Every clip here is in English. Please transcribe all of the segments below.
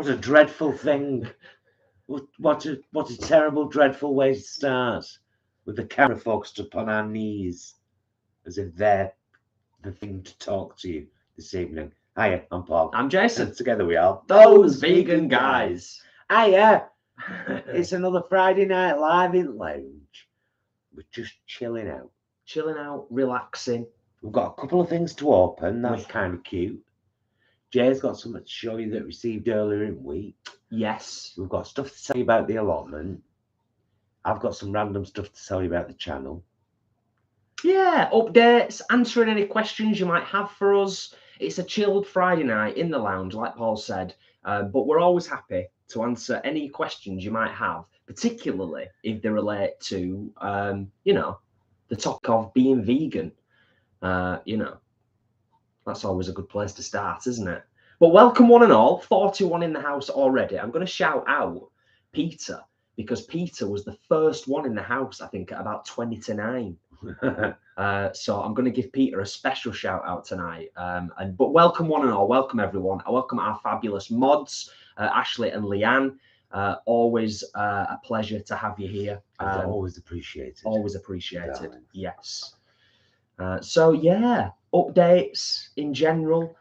What a dreadful thing. What a terrible, dreadful way to start. With the camera focused upon our knees. As if they're the thing to talk to you this evening. Hiya, I'm Paul. I'm Jason. And together we are Those vegan guys. Hiya. It's another Friday night live in lounge. We're just chilling out. Chilling out, relaxing. We've got a couple of things to open. That's kind of cute. Jay's got something to show you that received earlier in the week. Yes. We've got stuff to tell you about the allotment. I've got some random stuff to tell you about the channel. Yeah, updates, answering any questions you might have for us. It's a chilled Friday night in the lounge, like Paul said. But we're always happy to answer any questions you might have, particularly if they relate to, the topic of being vegan. That's always a good place to start, isn't it? But welcome one and all, 41 in the house already. I'm going to shout out Peter, because Peter was the first one in the house, I think, at about 20 to 9. So I'm going to give Peter a special shout out tonight. But welcome one and all, welcome everyone. I welcome our fabulous mods, Ashley and Leanne. Always a pleasure to have you here. Always appreciated. Always appreciated. Darling. Yes. So yeah, updates in general,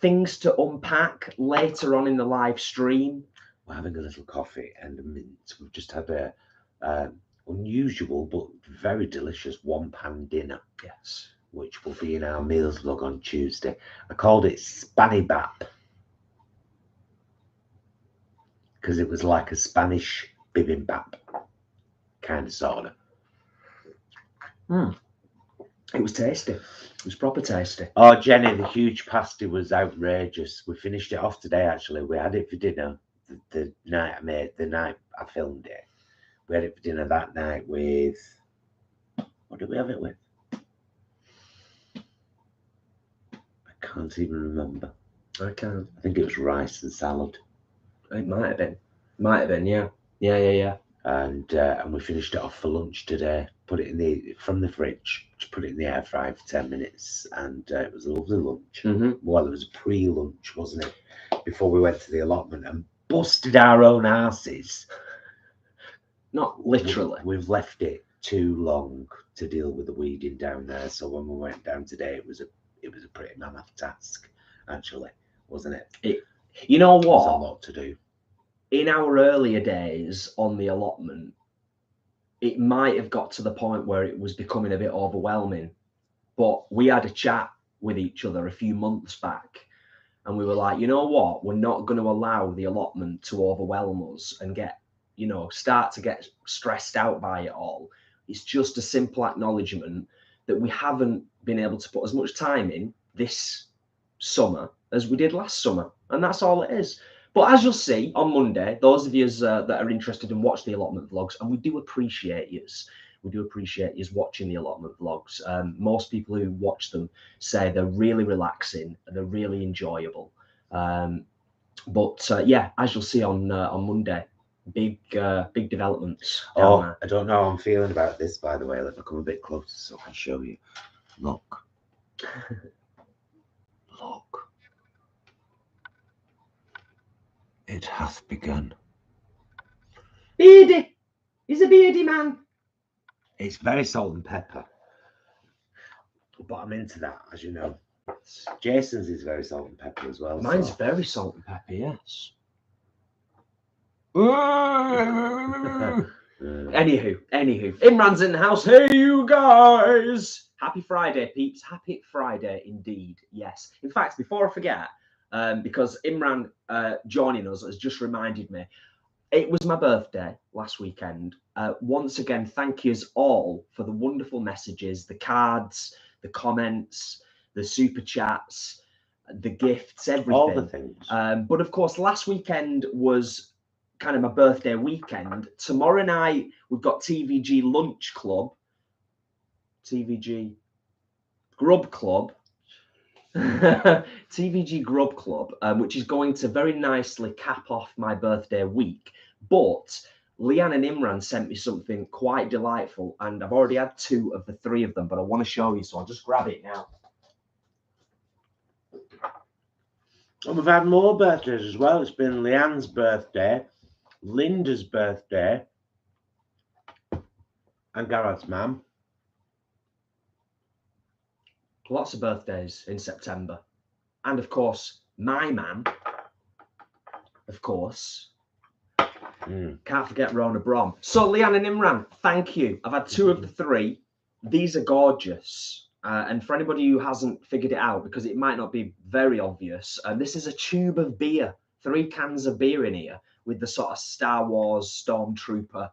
things to unpack later on in the live stream. We're having a little coffee and a mint. We've just had a unusual but very delicious one-pan dinner. Yes. Which will be in our meals vlog on Tuesday. I called it Spanibap because it was like a Spanish bibimbap, kind of sort of. It was tasty. It was proper tasty. Oh, Jenny, the huge pasty was outrageous. We finished it off today, actually. We had it for dinner the night I filmed it. We had it for dinner that night with, what did we have it with? I can't even remember. I can't. I think it was rice and salad. It might have been. Might have been, yeah. Yeah. And we finished it off for lunch today. Put it from the fridge. Just put it in the air fryer for 10 minutes, and it was a lovely lunch. Well, it was a pre-lunch, wasn't it? Before we went to the allotment and busted our own asses. Not literally. We've left it too long to deal with the weeding down there. So when we went down today, it was a pretty mammoth task, actually, wasn't it? You know what? There's a lot to do. In our earlier days on the allotment, it might have got to the point where it was becoming a bit overwhelming. But we had a chat with each other a few months back, and we were like, you know what? We're not going to allow the allotment to overwhelm us and start to get stressed out by it all. It's just a simple acknowledgement that we haven't been able to put as much time in this summer as we did last summer. And that's all it is. But as you'll see on Monday, those of you that are interested and watch the allotment vlogs, and we do appreciate yous. We do appreciate yous watching the allotment vlogs. Most people who watch them say they're really relaxing and they're really enjoyable. Yeah, as you'll see on Monday, big developments. I don't know how I'm feeling about this, by the way. Let me come a bit closer so I can show you. Look. Look. It hath begun. Beardy! He's a beardy man. It's very salt and pepper. But I'm into that, as you know. Jason's is very salt and pepper as well. Mine's very salt and pepper, yes. Anywho, Imran's in the house. Hey, you guys! Happy Friday, peeps. Happy Friday indeed. Yes. In fact, before I forget, because Imran joining us has just reminded me, it was my birthday last weekend. Once again, thank yous all for the wonderful messages, the cards, the comments, the super chats, the gifts, everything. All the things. But of course, last weekend was kind of my birthday weekend. Tomorrow night, we've got TVG Lunch Club, TVG Grub Club, TVG Grub Club, which is going to very nicely cap off my birthday week. But Leanne and Imran sent me something quite delightful, and I've already had 2 of the 3 of them, but I want to show you, so I'll just grab it now. And we've had more birthdays as well. It's been Leanne's birthday, Linda's birthday, and Garrett's mum. Lots of birthdays in September. And of course, my man, of course. Can't forget Rona Brom. So Leanne and Imran, thank you. I've had 2 of the 3. These are gorgeous. And for anybody who hasn't figured it out, because it might not be very obvious, this is a tube of beer, 3 cans of beer in here with the sort of Star Wars Stormtrooper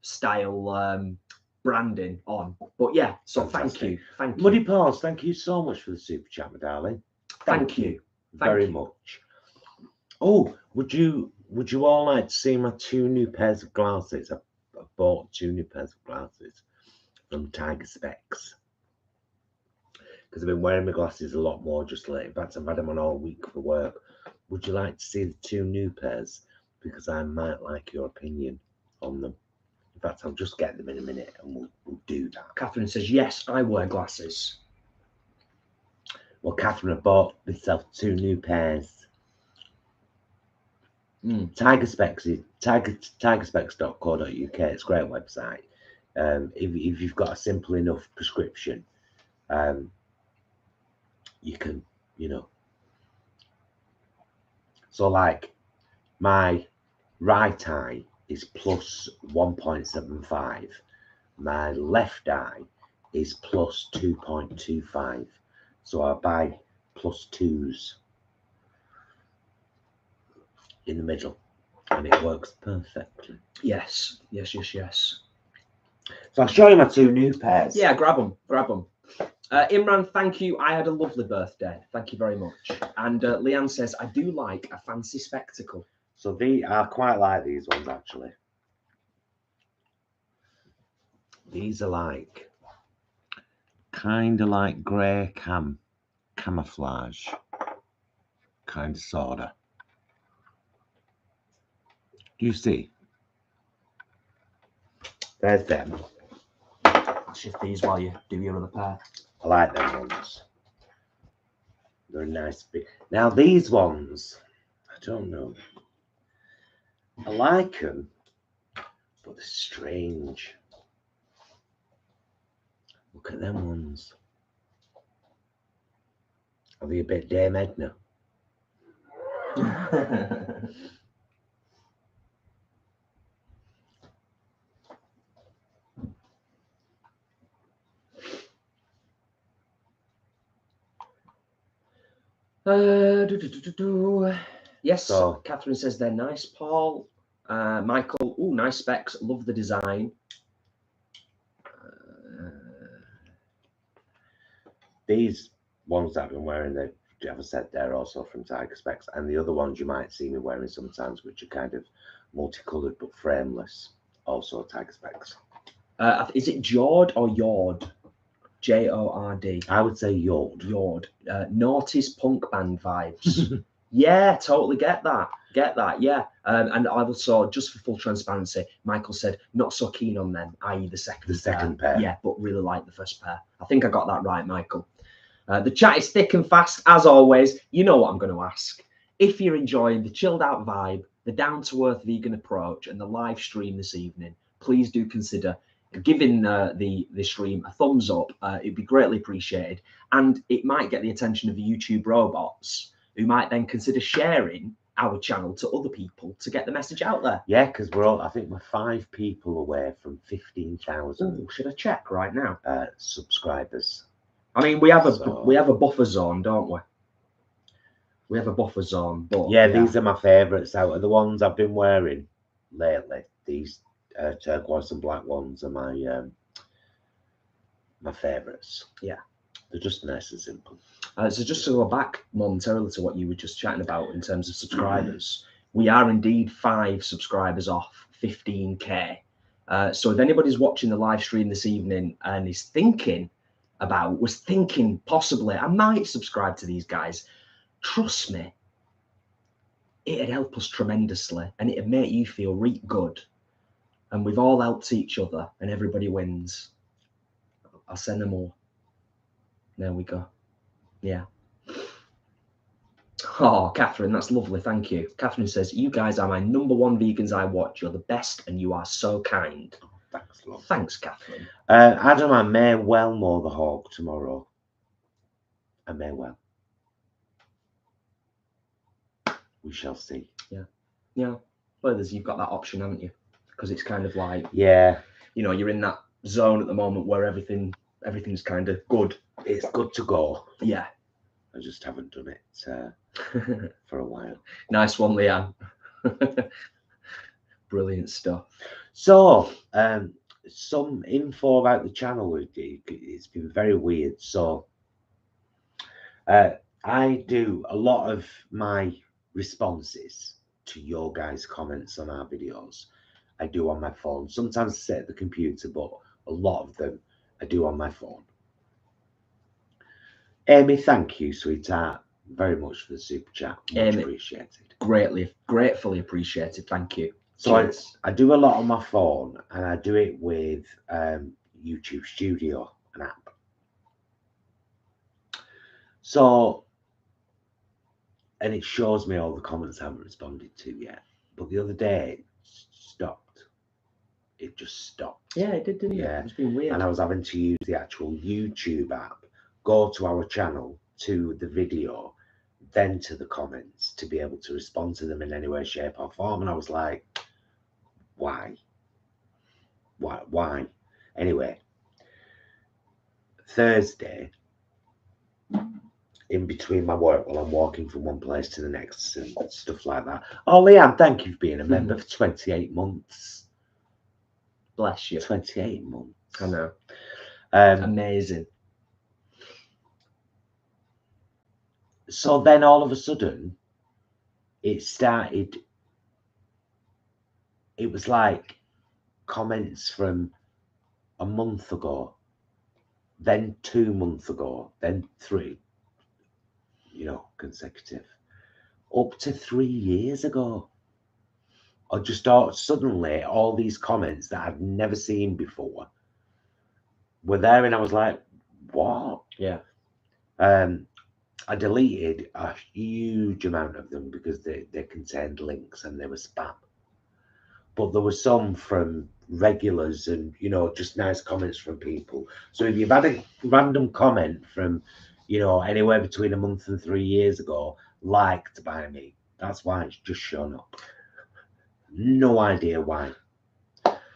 style branding on. But yeah, so Fantastic. Thank you. Muddy Paws, thank you so much for the super chat, my darling. Thank you. Very much. Oh, would you all like to see my 2 new pairs of glasses? I bought 2 new pairs of glasses from Tiger Specs. Because I've been wearing my glasses a lot more just lately. In fact, I've had them on all week for work. Would you like to see the 2 new pairs? Because I might like your opinion on them. In fact, I'll just get them in a minute and we'll do that. Catherine says, yes, I wear glasses. Well, Catherine, I bought myself 2 new pairs. Tiger Specs is tigerspecs.co.uk. It's a great website. If you've got a simple enough prescription, you can, so like my right eye is plus 1.75, my left eye is plus 2.25, so I buy plus 2s in the middle and it works perfectly. Yes. So I'll show you my 2 new pairs. Yeah, grab them. Imran, thank you. I had a lovely birthday. Thank you very much. And Leanne says, I do like a fancy spectacle. So I quite like these ones actually. These are like kind of like grey camouflage, kind of sorta. Do you see? There's them. I'll shift these while you do your other pair. I like them ones. They're nice big. Now these ones, I don't know. I like them, but they're strange. Look at them ones. Are they a bit Dame Edna? Yes, so, Catherine says they're nice, Paul. Michael, nice specs, love the design. These ones that I've been wearing, as I said, they're also from Tiger Specs, and the other ones you might see me wearing sometimes, which are kind of multicolored but frameless, also Tiger Specs. Is it Jord or Yord? Jord. I would say Yord. Yord. Naughty's punk band vibes. Yeah, totally get that. Yeah. And I also, just for full transparency, Michael said not so keen on them, i.e. the second pair. Yeah, but really like the first pair. I think I got that right, Michael. The chat is thick and fast, as always. You know what I'm going to ask. If you're enjoying the chilled out vibe, the down-to-earth vegan approach, and the live stream this evening, please do consider giving the stream a thumbs up. It'd be greatly appreciated. And it might get the attention of the YouTube robots, who might then consider sharing our channel to other people to get the message out there. Yeah, because I think we're 5 people away from 15,000. Should I check right now? Subscribers. I mean, we have a buffer zone, don't we? We have a buffer zone, but yeah, these are my favourites out of the ones I've been wearing lately. These turquoise and black ones are my favourites. Yeah, they're just nice and simple. So just to go back momentarily to what you were just chatting about in terms of subscribers, we are indeed 5 subscribers off 15k. So if anybody's watching the live stream this evening and was thinking possibly I might subscribe to these guys, trust me, it'd help us tremendously and it'd make you feel really good. And we've all helped each other and everybody wins. I'll send them all. There we go. Yeah. Oh, Catherine, that's lovely. Thank you. Catherine says, you guys are my #1 vegans I watch. You're the best and you are so kind. Oh, thanks, love. Thanks, Catherine. Adam, I may well mow the hog tomorrow. I may well. We shall see. Yeah. Yeah. Well, you've got that option, haven't you? Because it's kind of like, yeah, you know, you're in that zone at the moment where everything's kind of good. It's good to go. Yeah. I just haven't done it for a while. Nice one, Leanne. Brilliant stuff. So, some info about the channel. It's been very weird. So, I do a lot of my responses to your guys' comments on our videos. I do on my phone. Sometimes I sit at the computer, but a lot of them I do on my phone. Amy, thank you, sweetheart, very much for the super chat. Much appreciated. Gratefully appreciated. Thank you. So I do a lot on my phone, and I do it with YouTube Studio, an app. So, and it shows me all the comments I haven't responded to yet. But the other day, it stopped. It just stopped. Yeah, it did, didn't it? It's been weird. And I was having to use the actual YouTube app, go to our channel, to the video, then to the comments to be able to respond to them in any way, shape, or form. And I was like, why? Anyway, Thursday, in between my work while I'm walking from one place to the next and stuff like that. Oh, Leanne, thank you for being a member for 28 months. Bless you. 28 months. I know. Amazing. So then all of a sudden, it started. It was like comments from a month ago, then 2 months ago, then 3, consecutive, up to 3 years ago. I just thought suddenly all these comments that I'd never seen before were there, and I was like, what? Yeah. I deleted a huge amount of them because they contained links and they were spam. But there were some from regulars and, just nice comments from people. So if you've had a random comment from, anywhere between a month and 3 years ago, liked by me, that's why it's just shown up. No idea why.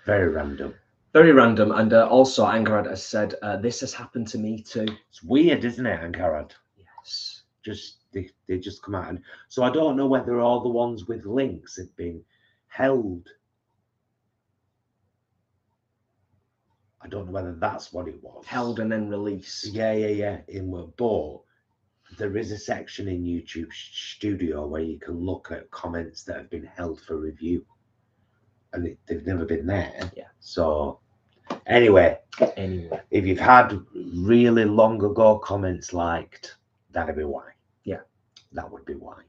Very random. Very random. And also, Angharad has said, this has happened to me too. It's weird, isn't it, Angharad? Yes. Just they just come out. And so I don't know whether all the ones with links have been held. I don't know whether that's what it was. Held and then released. Yeah. But there is a section in YouTube Studio where you can look at comments that have been held for review. And they've never been there. Yeah. So anyway, if you've had really long ago comments liked, that'd be why. Yeah. That would be why.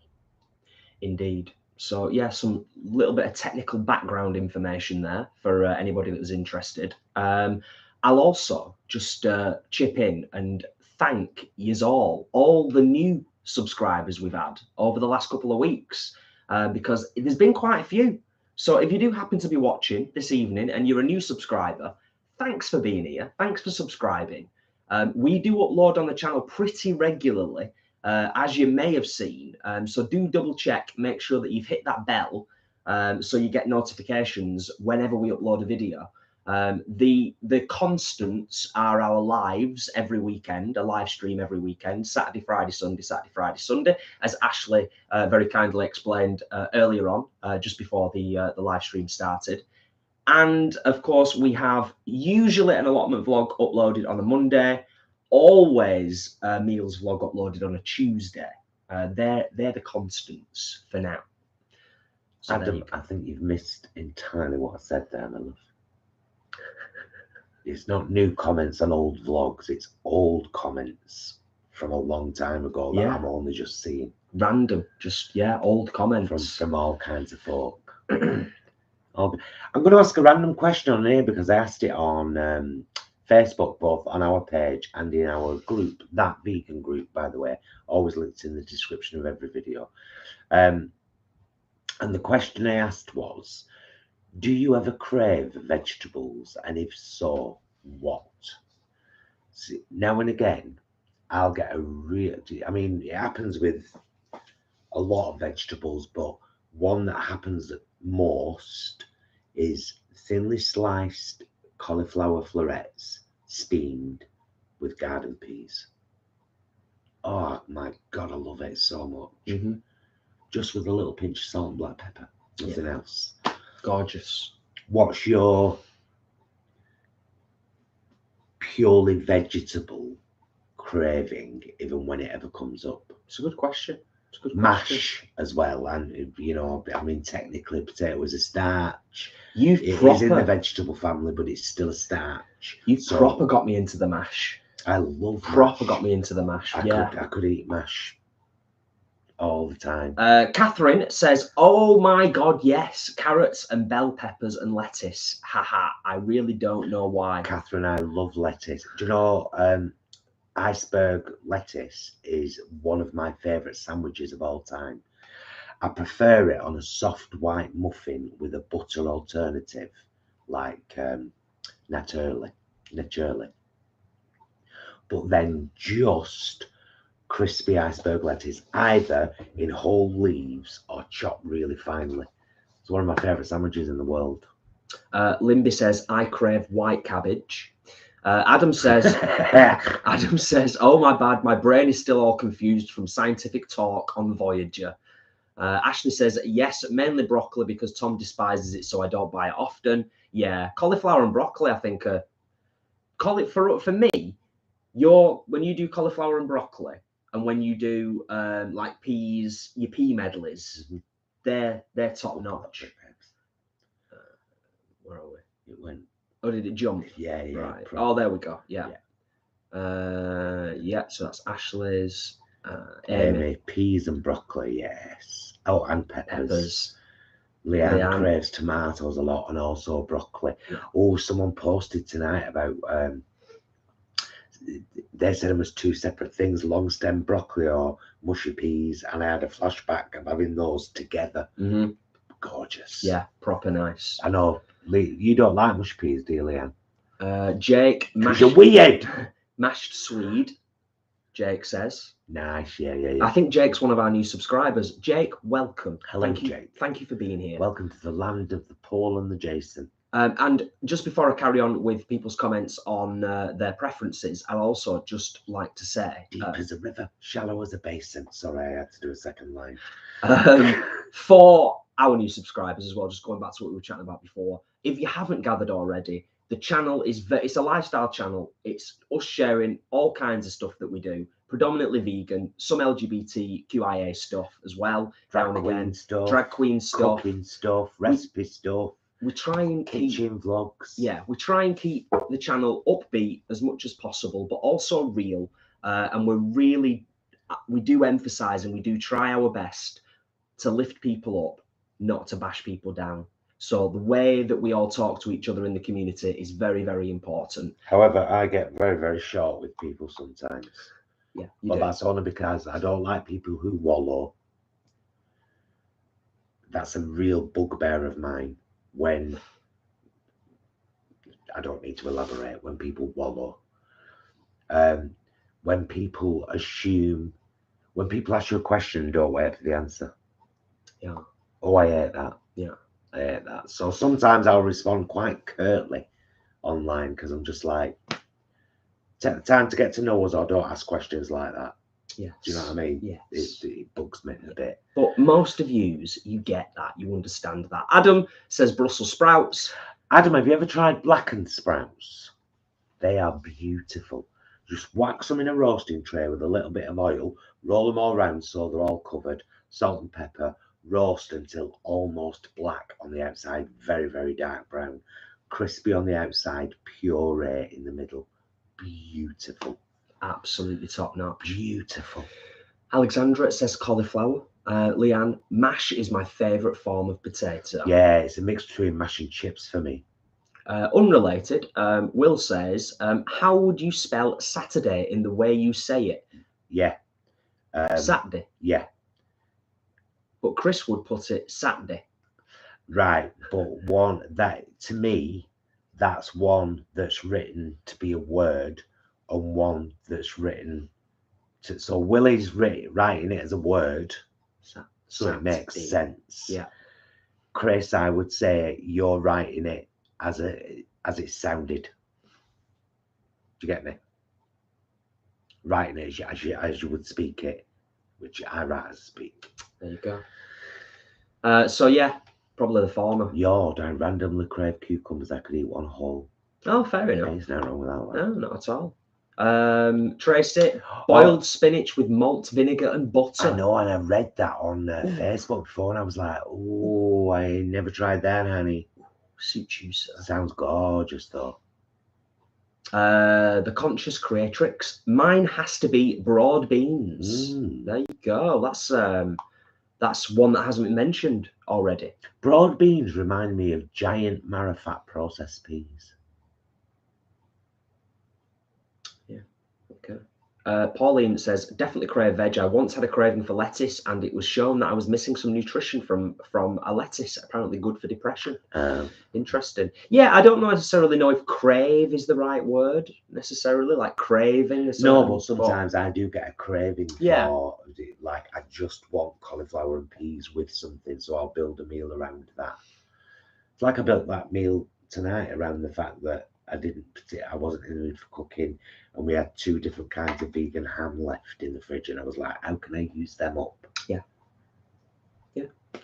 Indeed. So yeah, some little bit of technical background information there for anybody that was interested. I'll also just chip in and thank yous all the new subscribers we've had over the last couple of weeks, because there's been quite a few. So if you do happen to be watching this evening and you're a new subscriber, thanks for being here. Thanks for subscribing. We do upload on the channel pretty regularly, as you may have seen. So do double check, make sure that you've hit that bell so you get notifications whenever we upload a video. The constants are our lives every weekend, a live stream every weekend, Saturday, Friday, Sunday, as Ashley very kindly explained earlier on, just before the live stream started. And of course, we have usually an allotment vlog uploaded on a Monday, always a meals vlog uploaded on a Tuesday. They're the constants for now. So Adam, I think you've missed entirely what I said there, my love. It's not new comments on old vlogs, it's old comments from a long time ago that I'm only just seeing. Random, just, old comments. From all kinds of folk. I'm going to ask a random question on here because I asked it on Facebook, both on our page and in our group, that vegan group, by the way, always linked in the description of every video. And the question I asked was, do you ever crave vegetables? And if so, what? See, now and again, I'll get a real, I mean, it happens with a lot of vegetables, but one that happens most is thinly sliced cauliflower florets steamed with garden peas. Oh my God, I love it so much. Just with a little pinch of salt and black pepper, nothing else. Gorgeous. What's your purely vegetable craving, even when it ever comes up? It's a good question. It's a good mash question. As well, and you know, I mean, technically potato is a starch. It is in the vegetable family, but it's still a starch. You've proper got me into the mash. I love proper mash. Got me into the mash. I could eat mash all the time. Catherine says, oh my God, yes, carrots and bell peppers and lettuce. Haha, I really don't know why. Catherine, I love lettuce. Do you know, iceberg lettuce is one of my favourite sandwiches of all time. I prefer it on a soft white muffin with a butter alternative, like naturally. But then just crispy iceberg lettuce, either in whole leaves or chopped really finely. It's one of my favourite sandwiches in the world. Limby says, I crave white cabbage. Adam says, oh my bad, my brain is still all confused from scientific talk on Voyager. Ashley says, yes, mainly broccoli because Tom despises it, so I don't buy it often. Yeah, cauliflower and broccoli, I think, for me, when you do cauliflower and broccoli, and when you do like peas, your pea medleys, they're top notch. Where are we? It went. Oh, did it jump? Yeah. Right. Oh, there we go. Yeah. So that's Ashley's. Amy, peas and broccoli, yes. Oh, and peppers. Leanne craves tomatoes a lot, and also broccoli. Yeah. Oh, someone posted tonight about they said it was two separate things, long stem broccoli or mushy peas, and I had a flashback of having those together. Gorgeous. Yeah, proper nice. I know. Lee, you don't like mushy peas, do you, Leanne? Jake, you're weird. Mashed Swede, Jake says. Nice, yeah. I think Jake's one of our new subscribers. Jake, welcome. Hello, Jake. Thank you for being here. Welcome to the land of the Paul and the Jason. And just before I carry on with people's comments on their preferences, I'd also just like to say... Deep as a river, shallow as a basin. Sorry, I had to do a second line. For our new subscribers as well, just going back to what we were chatting about before, if you haven't gathered already, the channel it's a lifestyle channel. It's us sharing all kinds of stuff that we do, predominantly vegan, some LGBTQIA stuff as well. Drag queen stuff, cooking stuff, recipe stuff. We try and kitchen vlogs. Yeah, we try and keep the channel upbeat as much as possible, but also real. And we do emphasize and we do try our best to lift people up, not to bash people down. So the way that we all talk to each other in the community is very, very important. However, I get very, very short with people sometimes. Yeah, but that's only because I don't like people who wallow. That's a real bugbear of mine. When I don't need to elaborate, when people wallow, when people assume, when people ask you a question and don't wait for the answer. Yeah. Oh, I hate that. Yeah. I hate that. So sometimes I'll respond quite curtly online because I'm just like, take the time to get to know us or don't ask questions like that. Yeah. Do you know what I mean? Yes. It bugs me a bit. But most of yous, you get that. You understand that. Adam says Brussels sprouts. Adam, have you ever tried blackened sprouts? They are beautiful. Just wax them in a roasting tray with a little bit of oil, roll them all around so they're all covered, salt and pepper, roast until almost black on the outside, very, very dark brown, crispy on the outside, puree in the middle. Beautiful. Absolutely top notch. Beautiful. Alexandra says cauliflower. Leanne, mash is my favourite form of potato. Yeah, it's a mix between mash and chips for me. Unrelated, Will says, how would you spell Saturday in the way you say it? Yeah. Saturday. Yeah. But Chris would put it Saturday. Right. But one that, to me, that's one that's written to be a word and one that's written to, so Willie's writing it as a word. So it makes sense. Yeah. Chris, I would say you're writing it as it sounded. Do you get me? Writing it as you would speak it, which I write as speak. There you go. So yeah, probably the former. Yard, I randomly crave cucumbers. I could eat one whole. Oh, fair enough. There's nothing wrong with that. No, not at all. Tracy, boiled spinach with malt vinegar and butter. I know, and I read that on Facebook before, and I was like, oh, I never tried that, honey. Suits you, sir. Sounds gorgeous, though. The Conscious Creatrix. Mine has to be broad beans. There you go. That's one that hasn't been mentioned already. Broad beans remind me of giant marifat processed peas. Yeah. Okay. Pauline says, definitely crave veg. I once had a craving for lettuce, and it was shown that I was missing some nutrition from a lettuce. Apparently good for depression. Interesting. Yeah, I don't necessarily know if crave is the right word necessarily, like craving. No, but sometimes I do get a craving for, like, I just want cauliflower and peas with something, so I'll build a meal around that. It's like I built that meal tonight around the fact that I wasn't in the mood for cooking, and we had 2 different kinds of vegan ham left in the fridge, and I was like, how can I use them up? Yeah.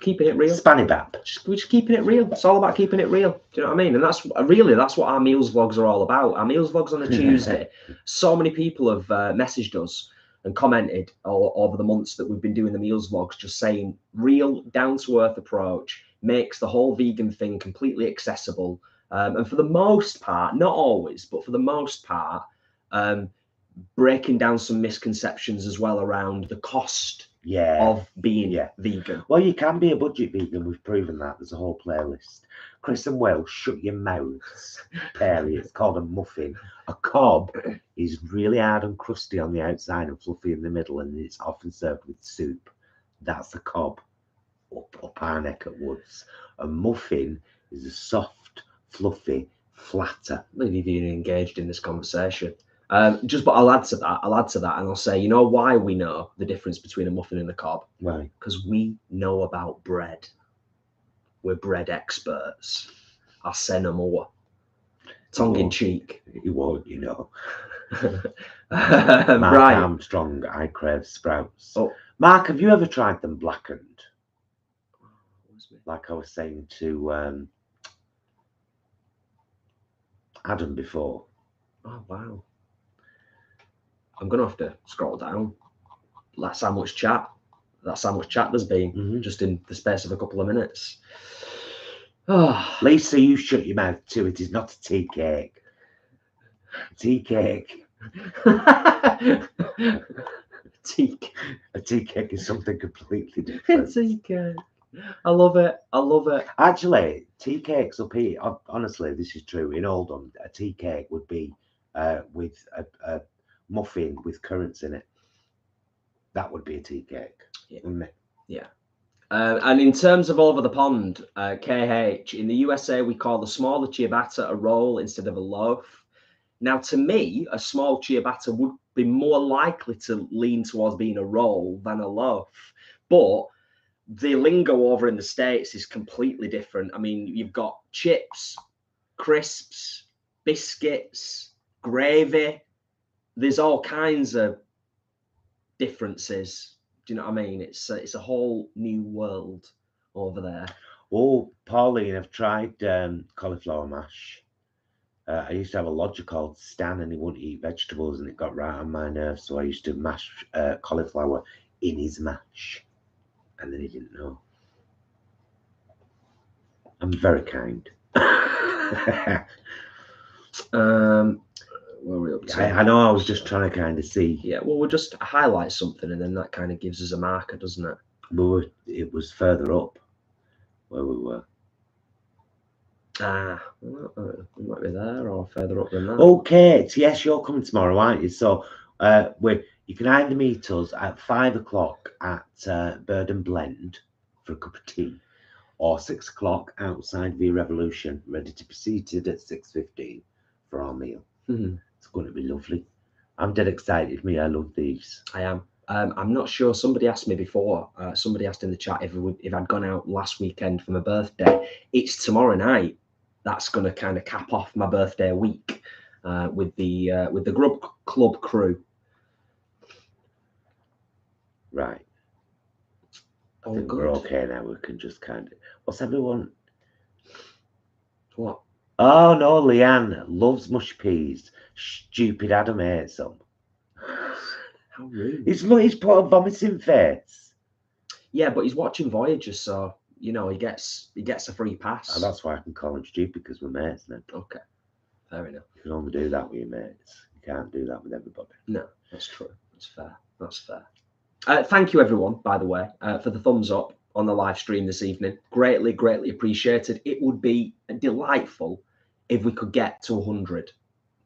Keeping it real. Spanny bap. We're just keeping it real. It's all about keeping it real. Do you know what I mean? And that's what our meals vlogs are all about. Our meals vlogs on a Tuesday. So many people have messaged us and commented over the months that we've been doing the meals vlogs, just saying real, down-to-earth approach makes the whole vegan thing completely accessible. And for the most part, not always, but for the most part, breaking down some misconceptions as well around the cost of being vegan. Well, you can be a budget vegan. We've proven that. There's a whole playlist. Chris and Will, shut your mouths. Perry, it's called a muffin. A cob is really hard and crusty on the outside and fluffy in the middle, and it's often served with soup. That's a cob up our neck at Woods. A muffin is a soft, fluffy, flatter. I believe you've been engaged in this conversation. But I'll add to that, and I'll say, you know why we know the difference between a muffin and a cob? Why? Because we know about bread. We're bread experts. I say no more. Tongue in cheek. You won't, you know. Mark Armstrong, I crave sprouts. Oh. Mark, have you ever tried them blackened? Like I was saying to Adam before. Oh, wow. I'm going to have to scroll down. That's how much chat there's been just in the space of a couple of minutes. Lisa, you shut your mouth too. It is not a tea cake. Tea cake. A tea cake is something completely different. Tea cake. I love it. Actually, tea cakes up here, honestly, this is true. In Oldham, a tea cake would be with a muffin with currants in it. That would be a tea cake, wouldn't it? Yeah. And in terms of over the pond, KH, in the USA, we call the smaller ciabatta a roll instead of a loaf. Now, to me, a small ciabatta would be more likely to lean towards being a roll than a loaf. But the lingo over in the States is completely different. I mean, you've got chips, crisps, biscuits, gravy. There's all kinds of differences. Do you know what I mean? It's a whole new world over there. Oh, Pauline, I've tried cauliflower mash. I used to have a lodger called Stan, and he wouldn't eat vegetables, and it got right on my nerves. So I used to mash cauliflower in his mash, and then he didn't know. I'm very kind. Where are we up to? I know. I was just trying to kind of see. Yeah, well, we'll just highlight something, and then that kind of gives us a marker, doesn't it? It was further up where we were. We might be there or further up than that. Okay, so yes, you're coming tomorrow, aren't you? So you can either meet us at 5 o'clock at Bird and Blend for a cup of tea, or 6 o'clock outside V Revolution, ready to be seated at 6:15 for our meal. It's going to be lovely. I'm dead excited. I love these. I am. I'm not sure. Somebody asked me before. Somebody asked in the chat if I'd gone out last weekend for my birthday. It's tomorrow night. That's going to kind of cap off my birthday week with the Grub Club crew. Right. I think we're okay now. We can just kind of. What's everyone? What? Oh no, Leanne loves mushy peas. Stupid Adam hates them. How rude. He's put a vomiting face. Yeah, but he's watching Voyager, so you know he gets a free pass. And that's why I can call him stupid, because we're mates then. Okay, fair enough. You can only do that with your mates. You can't do that with everybody. No, that's true. That's fair. That's fair. Thank you, everyone, by the way, for the thumbs up on the live stream this evening. Greatly, greatly appreciated. It would be delightful if we could get to 100.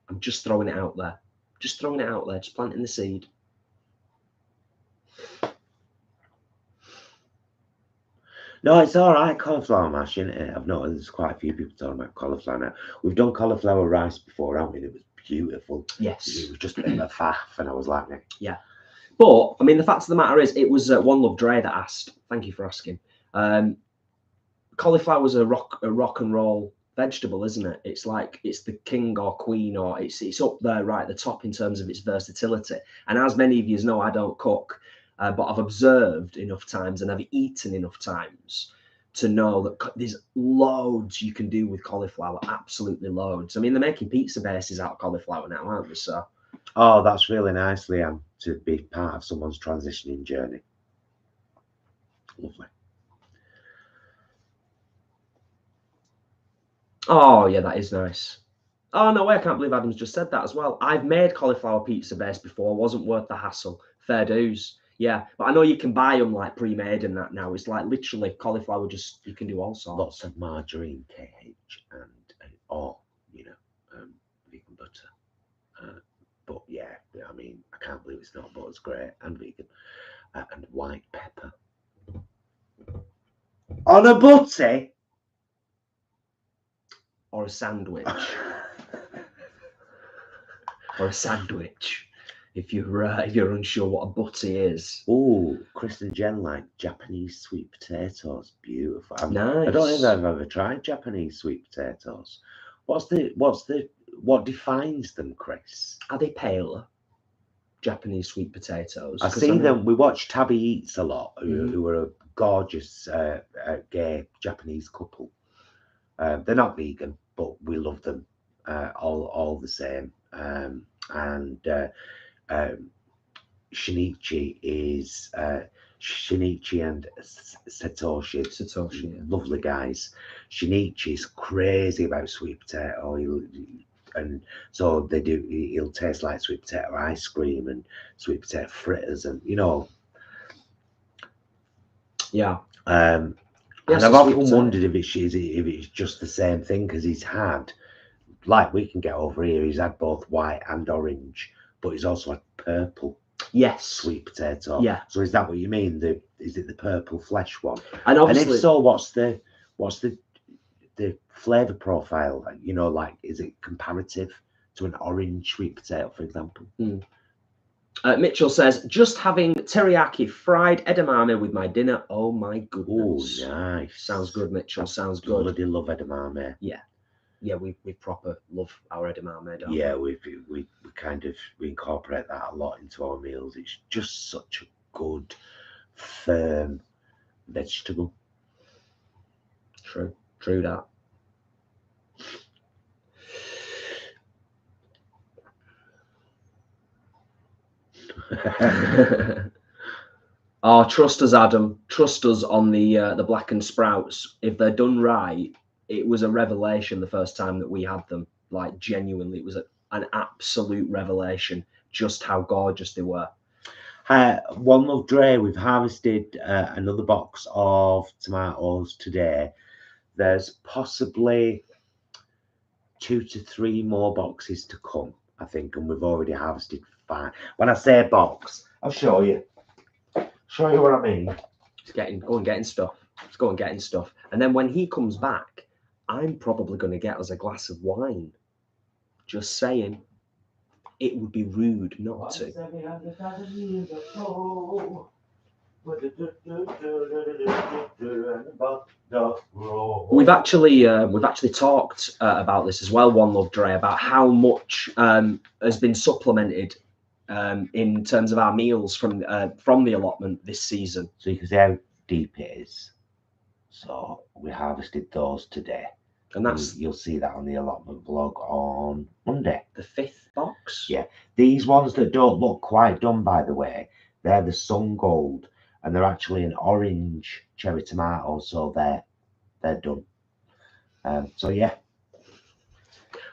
I'm just throwing it out there. Just throwing it out there. Just planting the seed. No, it's all right. Cauliflower mash, isn't it? I've noticed there's quite a few people talking about cauliflower now. We've done cauliflower rice before, haven't we? It was beautiful. Yes. It was just a bit of a faff, and I was like, yeah. But I mean, the fact of the matter is, it was One Love Dre that asked. Thank you for asking. Cauliflower is a rock and roll vegetable, isn't it? It's like it's the king or queen, or it's up there right at the top in terms of its versatility. And as many of you know, I don't cook, but I've observed enough times and I've eaten enough times to know that there's loads you can do with cauliflower. Absolutely loads. I mean, they're making pizza bases out of cauliflower now, aren't they? So. Oh, that's really nice, Liam, to be part of someone's transitioning journey. Lovely. Oh, yeah, that is nice. Oh, no way, I can't believe Adam's just said that as well. I've made cauliflower pizza base before. Wasn't worth the hassle. Fair dues. Yeah, but I know you can buy them like pre-made and that now. It's like literally cauliflower, just, you can do all sorts. Lots of margarine, KH, and or, you know, vegan butter. But yeah, I mean, I can't believe it's not, but it's great, and vegan, and white pepper on a butty or a sandwich, or a sandwich. If you're unsure what a butty is. Oh, Chris and Jen like Japanese sweet potatoes. Beautiful. Nice. I don't think I've ever tried Japanese sweet potatoes. What defines them, Chris? Are they paler? Japanese sweet potatoes. I see them. We watch Tabby Eats a lot, who are a gorgeous gay Japanese couple. They're not vegan, but we love them all the same. Shinichi is Shinichi and Satoshi, lovely guys. Shinichi's crazy about sweet potato, and so he'll taste like sweet potato ice cream and sweet potato fritters, and you know. Yeah. And I've often wondered if it's just the same thing, because he's had, like we can get over here, he's had both white and orange, but he's also had purple. Yes. Sweet potato. Yeah. So is that what you mean? Is it the purple flesh one? And obviously, if so, what's the flavour profile? You know, like, is it comparative to an orange sweet potato, for example? Mitchell says, just having teriyaki fried edamame with my dinner. Oh my goodness. Oh, nice. Sounds good, Mitchell. Sounds good. Bloody love edamame. Yeah. Yeah, we proper love our edamame, don't yeah, we incorporate that a lot into our meals. It's just such a good, firm vegetable. True that. Oh, trust us, Adam. Trust us on the Blackened Sprouts. If they're done right, it was a revelation the first time that we had them. Like, genuinely, it was an absolute revelation just how gorgeous they were. One Love Dre, we've harvested another box of tomatoes today. There's possibly 2 to 3 more boxes to come, I think, and we've already harvested 5. When I say box, I'll show you. Show you what I mean. Go and getting stuff. Let's go and getting stuff. And then when he comes back, I'm probably going to get us a glass of wine. Just saying. It would be rude not to. We've actually talked about this as well, One Love Dre, about how much has been supplemented in terms of our meals from the allotment this season. So you can see how deep it is. So we harvested those today. And that's you'll see that on the allotment vlog on Monday. The 5th box. Yeah, these ones that don't look quite done, by the way, they're the Sun Gold, and they're actually an orange cherry tomato, so they're done. So yeah.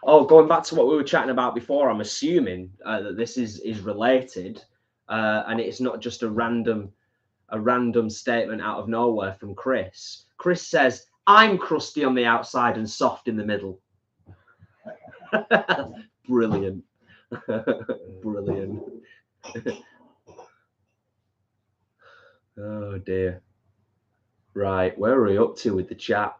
Oh, going back to what we were chatting about before, I'm assuming that this is related, and it's not just a random statement out of nowhere from Chris. Chris says, I'm crusty on the outside and soft in the middle. Brilliant. Brilliant. Oh dear. Right, where are we up to with the chat?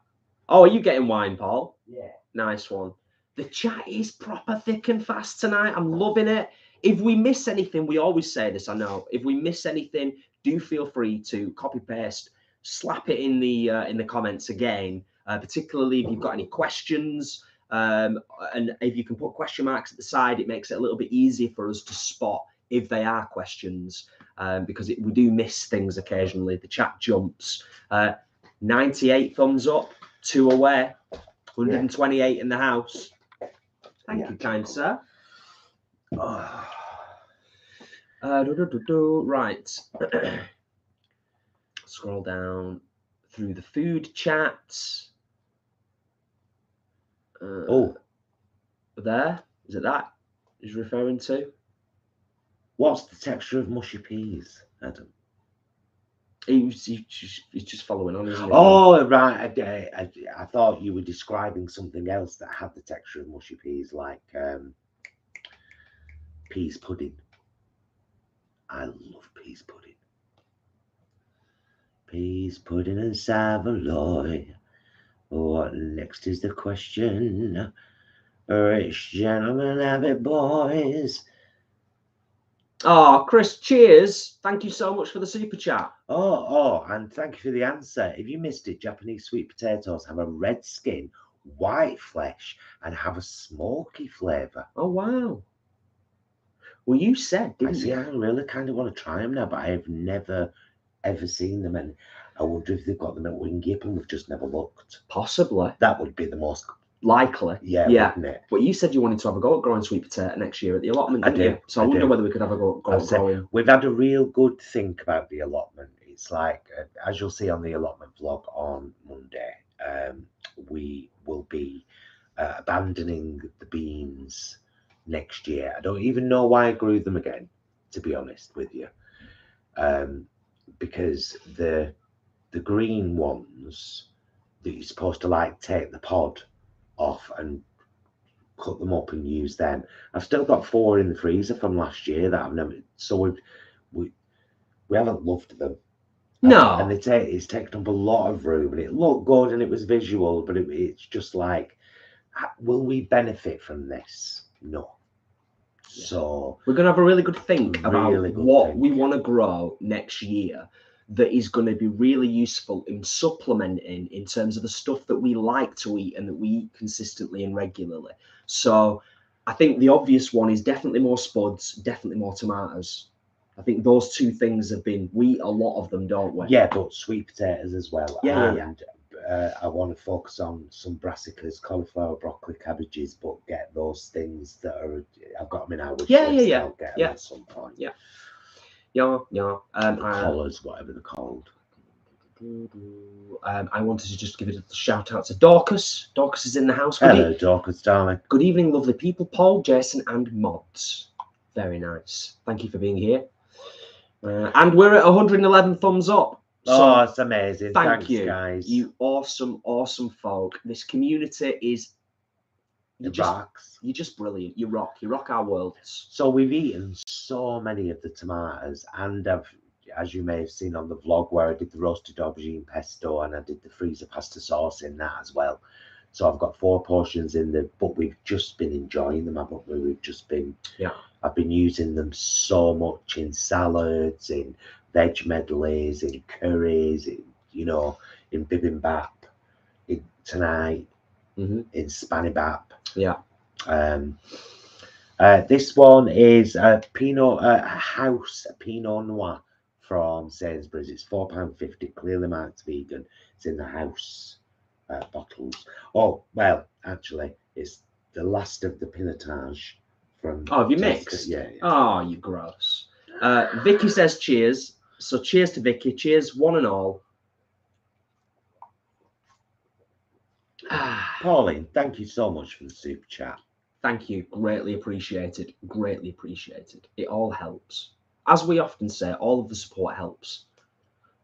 Oh, are you getting wine, Paul? Yeah. Nice one. The chat is proper thick and fast tonight. I'm loving it. If we miss anything, we always say this, I know. If we miss anything, do feel free to copy paste, slap it in the comments again, particularly if you've got any questions, and if you can put question marks at the side, it makes it a little bit easier for us to spot if they are questions, because we do miss things occasionally. The chat jumps. 98 thumbs up, 2 away, 128 in the house. Thank you, kind sir. Right. Scroll down through the food chats. There is it that he's referring to? What's the texture of mushy peas, Adam? He's just following on, isn't he? Oh, right. I thought you were describing something else that had the texture of mushy peas, like peas pudding. I love peas pudding. Peas pudding and Savoy. What next is the question? Rich gentlemen, have it, boys. Oh, Chris, cheers. Thank you so much for the super chat. Oh, and thank you for the answer. If you missed it, Japanese sweet potatoes have a red skin, white flesh, and have a smoky flavour. Oh, wow. Well, you said, didn't you? I really kind of want to try them now, but I have never, ever seen them. And I wonder if they've got them at Wingip and we've just never looked. Possibly. That would be the most likely. Yeah. Wouldn't it? But you said you wanted to have a go at growing sweet potato next year at the allotment, didn't you? So I wonder whether we could have a go at growing. We've had a real good think about the allotment. It's like, as you'll see on the allotment vlog on Monday, we will be abandoning the beans next year. I don't even know why I grew them again, to be honest with you, because the green ones that you're supposed to like take the pod off and cut them up and use them. I've still got 4 in the freezer from last year that I've never. So we haven't loved them. No, and it's taken up a lot of room, and it looked good and it was visual, but it's just like, will we benefit from this? No. Yeah. So we're gonna have a really good think about what we want to grow next year that is going to be really useful in supplementing in terms of the stuff that we like to eat and that we eat consistently and regularly. So I think the obvious one is definitely more spuds, definitely more tomatoes. I think those 2 things have been, we eat a lot of them, don't we? Yeah, but sweet potatoes as well. Yeah. I want to focus on some brassicas, cauliflower, broccoli, cabbages, but get those things that are, I've got them in our wish list. I'll get them at some point. Yeah. Collars, whatever they're called. I wanted to just give it a shout out to Dorcas. Dorcas is in the house. Hello, Dorcas, darling. Good evening, lovely people. Paul, Jason, and mods. Very nice. Thank you for being here. And we're at 111 thumbs up. So it's amazing. Thanks, you guys. You awesome folk. This community is You're just brilliant. You rock our worlds. So we've eaten so many of the tomatoes, and as you may have seen on the vlog where I did the roasted aubergine pesto and I did the freezer pasta sauce in that as well. So I've got 4 portions in there, but we've just been enjoying them, haven't we? We've just been, I've been using them so much in salads, in veg medleys, in curries, in, you know, in bibimbap, in tonight, in spanibap. Yeah. This one is a house Pinot Noir from Sainsbury's. It's £4.50, clearly marked vegan. It's in the house bottles. Oh, well, actually, it's the last of the Pinotage from. Oh, have you mixed? Yeah. Oh, you gross. Vicky says cheers. So cheers to Vicky. Cheers, one and all. Pauline, thank you so much for the super chat. Thank you. Greatly appreciated. Greatly appreciated. It all helps. As we often say, all of the support helps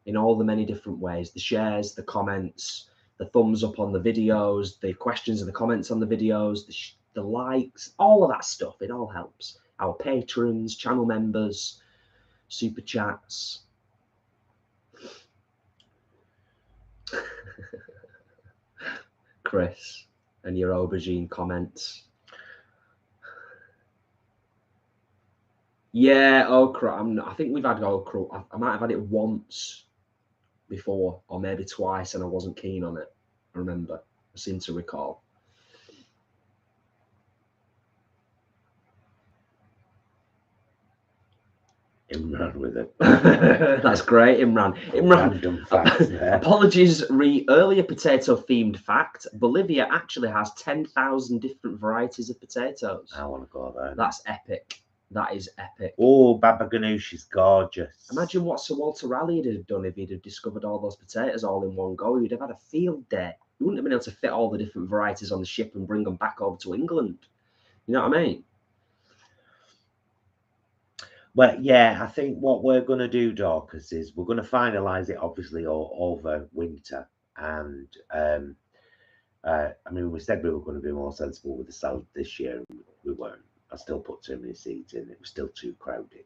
in all the many different ways. The shares, the comments, the thumbs up on the videos, the questions and the comments on the videos, the likes, all of that stuff. It all helps. Our patrons, channel members, super chats. Chris and your aubergine comments. Yeah, okra. I think we've had okra. I might have had it once before, or maybe twice, and I wasn't keen on it. I remember. I seem to recall. Imran with it. That's great, Imran. Random facts there. Apologies, earlier potato-themed fact. Bolivia actually has 10,000 different varieties of potatoes. I want to go there. That's epic. That is epic. Oh, Baba Ganoush is gorgeous. Imagine what Sir Walter Raleigh would have done if he'd have discovered all those potatoes all in one go. He'd have had a field day. He wouldn't have been able to fit all the different varieties on the ship and bring them back over to England. You know what I mean? Well, yeah, I think what we're going to do, Dorcas, is we're going to finalise it, obviously, over winter. And, I mean, we said we were going to be more sensible with the salad this year. We weren't. I still put too many seeds in. It was still too crowded.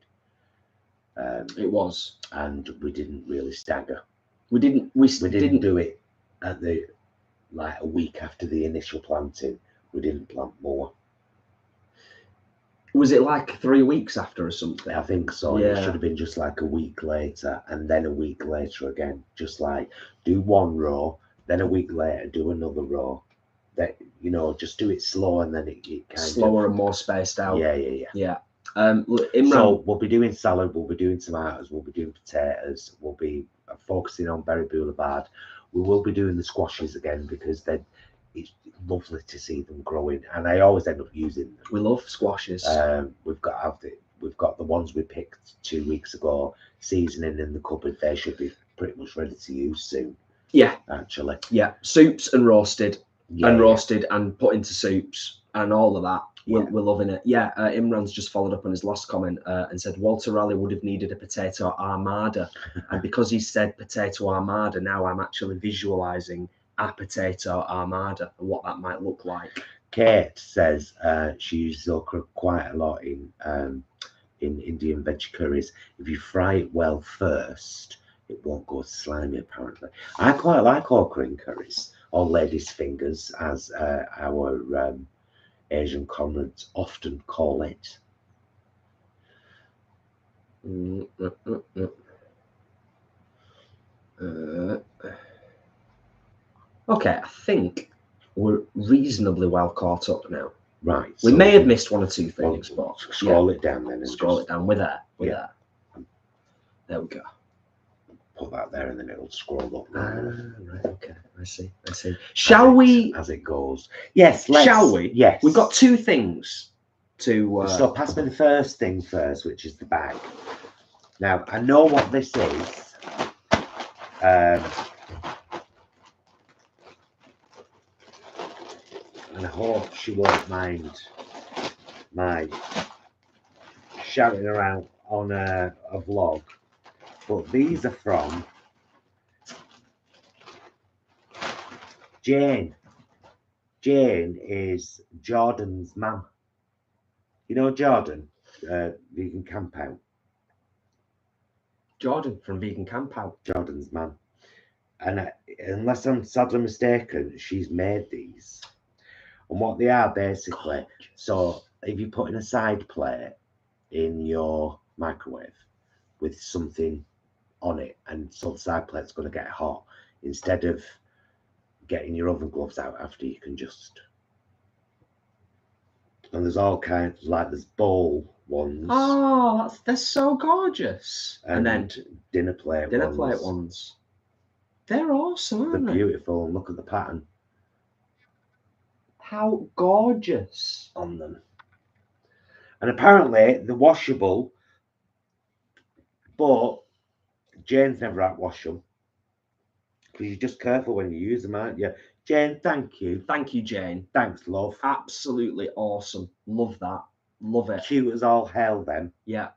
It was. And we didn't really stagger. We didn't do it at the, like, a week after the initial planting. We didn't plant more. Was it like 3 weeks after or something? I think so. Yeah. It should have been just like a week later, and then a week later again. Just like do one row, then a week later do another row. That, you know, just do it slow, and then it kind slower and more spaced out. Yeah. Imran, so we'll be doing salad, we'll be doing tomatoes, we'll be doing potatoes, we'll be focusing on Berry Boulevard. We will be doing the squashes again because it's lovely to see them growing, and I always end up using them. We love squashes. We've got the ones we picked 2 weeks ago, seasoning in the cupboard. They should be pretty much ready to use soon. Yeah, actually. Yeah, soups and roasted, and put into soups and all of that. We're loving it. Yeah, Imran's just followed up on his last comment and said Walter Raleigh would have needed a potato armada, and because he said potato armada, now I'm actually visualizing a potato armada and what that might look like. Kate says she uses okra quite a lot in Indian veg curries. If you fry it well first, it won't go slimy, apparently. I quite like okra in curries, or ladies' fingers, as our Asian comrades often call it. Okay, I think we're reasonably well caught up now. Right. We may have missed one or two things, but scroll it down then. Scroll it down. We're there. There we go. Put that there, and then it'll scroll up. Right. Okay. I see. Shall we? As it goes. Yes. Shall we? Yes. We've got two things to. So pass me the first thing first, which is the bag. Now I know what this is. And I hope she won't mind my shouting around on a vlog. But these are from Jane. Jane is Jordan's mum. You know Jordan, Vegan Camp Out. Jordan from Vegan Camp Out. Jordan's mum. And unless I'm sadly mistaken, she's made these. And what they are basically, so if you put in a side plate in your microwave with something on it, and so the side plate's going to get hot, instead of getting your oven gloves out after, you can just. And there's all kinds, like there's bowl ones. Oh, they're so gorgeous. And then dinner plate ones. They're awesome, aren't they're beautiful, and look at the pattern. How gorgeous on them. And apparently they're washable, but Jane's never had wash them. Because you're just careful when you use them, aren't you? Jane, thank you. Thank you, Jane. Thanks, love. Absolutely awesome. Love that. Love it. Cute as all hell, then. Yeah.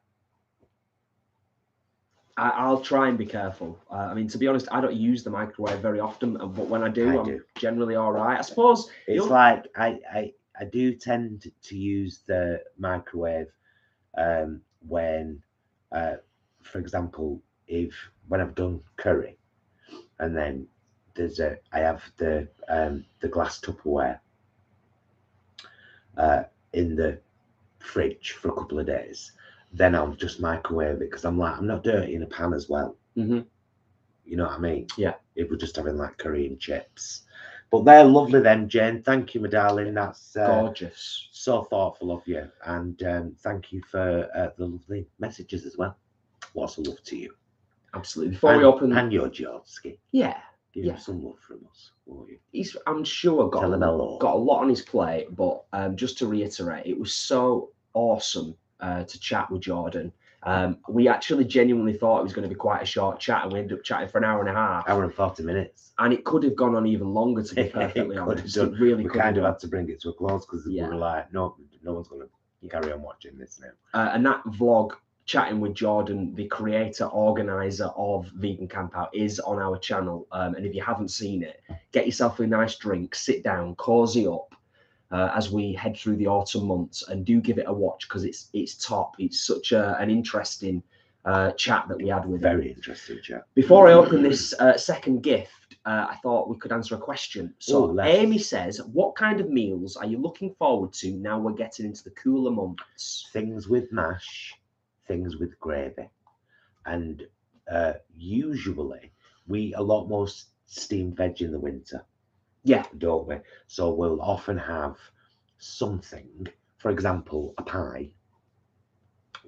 I'll try and be careful. I mean, to be honest, I don't use the microwave very often, but when I do, I'm generally all right. I suppose it's like I do tend to use the microwave when, for example, when I've done curry, and then I have the glass Tupperware in the fridge for a couple of days. Then I'll just microwave it because I'm not dirty in a pan as well. Mm-hmm. You know what I mean? Yeah. If we're just having like curry and chips. But they're lovely then, Jane. Thank you, my darling. That's gorgeous. So thoughtful of you. And thank you for the lovely messages as well. Lots of love to you. Absolutely. Before we open... And your Georgie. Yeah. Give him some love from us, won't you? I'm sure got a lot on his plate, but just to reiterate, it was so awesome to chat with Jordan. We actually genuinely thought it was going to be quite a short chat, and we ended up chatting for an hour and a half. Hour and 40 minutes. And it could have gone on even longer, to be perfectly honest. It really could. We kind of had to bring it to a close because we were like, no one's going to carry on watching this now. And that vlog, chatting with Jordan, the creator, organizer of Vegan Camp Out, is on our channel. And if you haven't seen it, get yourself a nice drink, sit down, cozy up as we head through the autumn months, and do give it a watch because it's top. It's such an interesting chat that we had with him. Very interesting chat. Before I open this second gift, I thought we could answer a question. So Amy says, what kind of meals are you looking forward to now we're getting into the cooler months? Things with mash, things with gravy. And usually we eat a lot more steamed veg in the winter. Yeah. Don't we? So we'll often have something, for example, a pie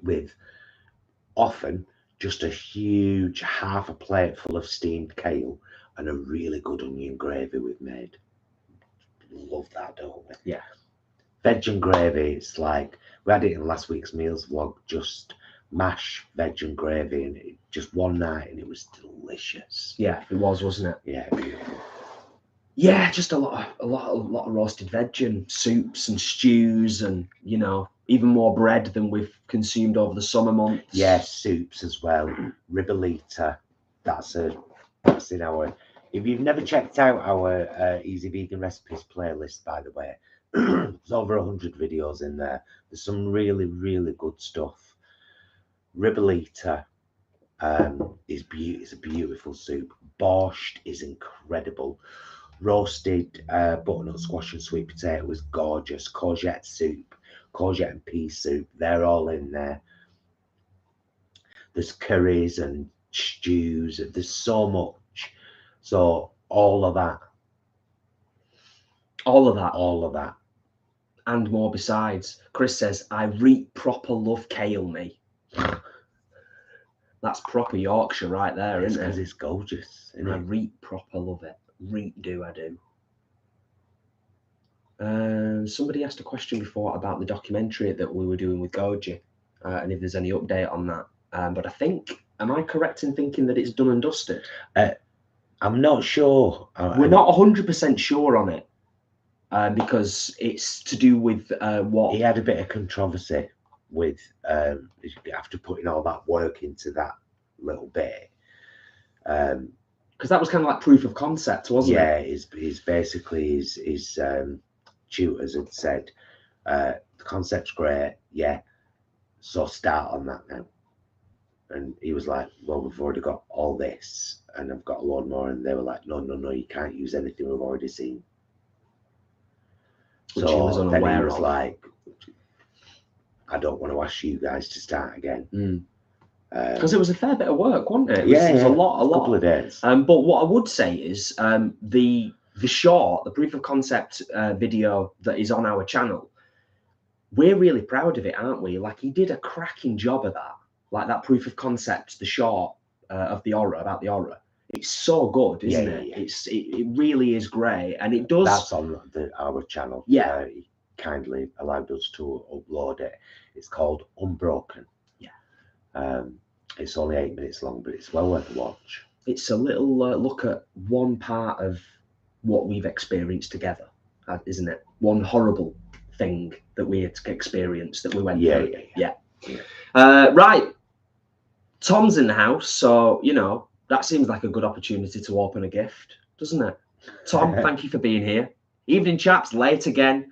with often just a huge half a plate full of steamed kale and a really good onion gravy we've made. Love that, don't we? Yeah. Veg and gravy, it's like, we had it in last week's meals vlog, just mash, veg and gravy, and just one night, and it was delicious. Yeah, it was, wasn't it? Yeah, beautiful. Yeah, just a lot of roasted veg and soups and stews, and even more bread than we've consumed over the summer months. Yeah, soups as well. Ribollita. That's in our. If you've never checked out our Easy Vegan Recipes playlist, by the way, there's over 100 videos in there. There's some really, really good stuff. Ribollita is a beautiful soup. Borscht is incredible. Roasted butternut squash and sweet potato was gorgeous. Courgette soup, courgette and pea soup, they're all in there. There's curries and stews. There's so much. So all of that. And more besides. Chris says, I reet proper love kale, me. That's proper Yorkshire right there, isn't it? Because it's gorgeous, isn't I it? reet proper love it. Reet do I do. Somebody asked a question before about the documentary that we were doing with Goji, and if there's any update on that. But I think, am I correct in thinking that it's done and dusted? I'm not sure. We're not 100% sure on it, because it's to do with what... He had a bit of controversy with, after putting all that work into that little bit, Because that was kind of like proof of concept, wasn't it? Yeah, he's basically his tutors had said the concept's great, yeah, so start on that now. And he was like, well, we've already got all this and I've got a lot more. And they were like, no, you can't use anything we've already seen. Which he was unaware then he was of. like, I don't want to ask you guys to start again. Because it was a fair bit of work, wasn't it? It was a lot. Couple of days. But what I would say is the short, the proof of concept video that is on our channel, we're really proud of it, aren't we? Like, he did a cracking job of that. Like that proof of concept, the short of the aura, about the aura. It's so good, isn't it? Yeah. It really is great, and it does. That's on our channel. Yeah, he kindly allowed us to upload it. It's called Unbroken. Yeah. It's only 8 minutes long, but it's well worth a watch. It's a little look at one part of what we've experienced together, isn't it? One horrible thing that we had experienced, that we went through. Yeah. Right. Tom's in the house, so, you know, that seems like a good opportunity to open a gift, doesn't it? Tom, thank you for being here. Evening, chaps. Late again.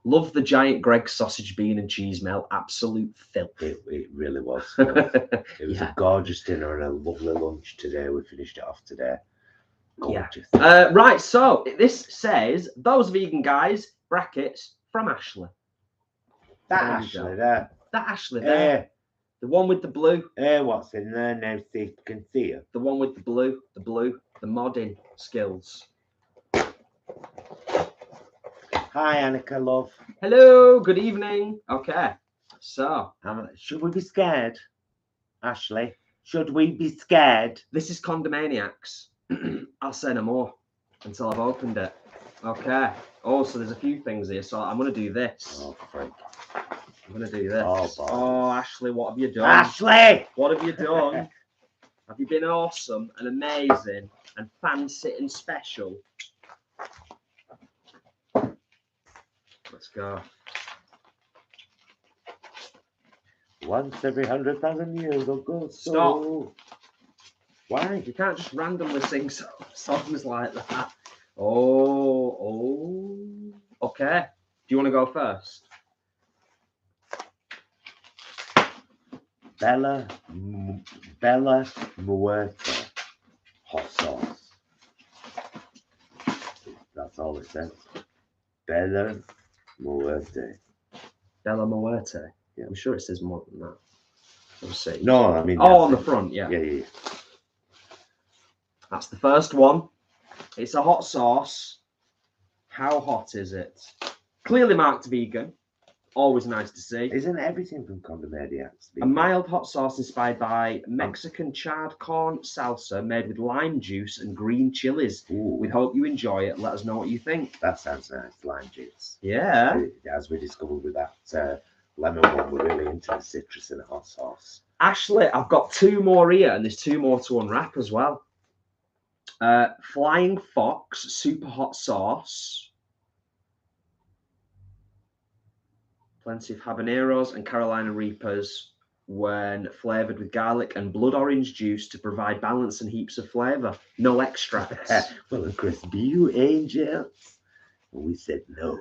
Love the giant Greg's sausage, bean and cheese melt. Absolute filth. It really was. It was a gorgeous dinner and a lovely lunch today. We finished it off today. Gorgeous. Yeah. Right, so this says, those vegan guys, brackets, from Ashley. That Ashley there. That Ashley there. The one with the blue. What's in there now? See if you can see her. The one with the blue, the modding skills. Hi, Annika, love. Hello, good evening. Okay, so. Should we be scared, Ashley? Should we be scared? This is Condomaniacs. I'll say no more until I've opened it. Okay. Oh, so there's a few things here, so I'm going to do this. Oh, freak. I'm going to do this. Oh, oh, Ashley, what have you done? Ashley! What have you done? Have you been awesome and amazing and fancy and special? Let's go. Once every 100,000 years, I'll go. Stop. Why? You can't just randomly sing songs like that. Oh. Okay. Do you want to go first? Bella Muerta hot sauce. That's all it says. Bella Muerte. Bella Muerte. Yeah, I'm sure it says more than that. We'll see. No, I mean. Oh, on the front, yeah. Yeah. That's the first one. It's a hot sauce. How hot is it? Clearly marked vegan. Always nice to see. Isn't everything from Condomaniacs? A mild hot sauce inspired by Mexican charred corn salsa made with lime juice and green chilies. Ooh. We hope you enjoy it. Let us know what you think. That sounds nice, lime juice. Yeah. As we discovered with that lemon one, we're really into the citrus in a hot sauce. Ashley, I've got two more here, and there's two more to unwrap as well. Flying Fox super hot sauce. Plenty of habaneros and Carolina Reapers when flavoured with garlic and blood orange juice to provide balance and heaps of flavour. No extracts. Well, of course, do you angels? And we said no.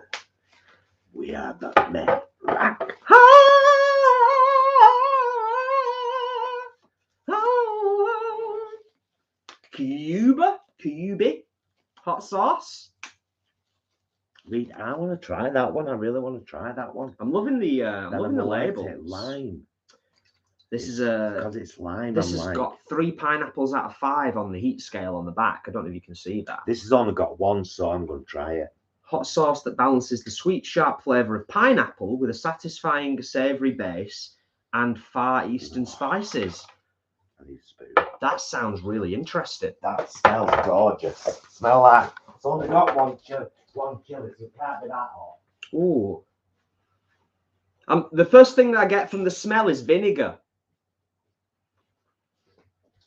We are the men. Rock. Cube hot sauce. I want to try that one. I really want to try that one. I'm loving the label. Lime. This is because it's lime. This has got 3 pineapples out of 5 on the heat scale on the back. I don't know if you can see that. This has only got 1, so I'm going to try it. Hot sauce that balances the sweet, sharp flavour of pineapple with a satisfying savoury base and Far Eastern spices. I need a spoon. That sounds really interesting. That smells gorgeous. Smell that. It's only got 1 chili, so it can't be that hot. Ooh. The first thing that I get from the smell is vinegar.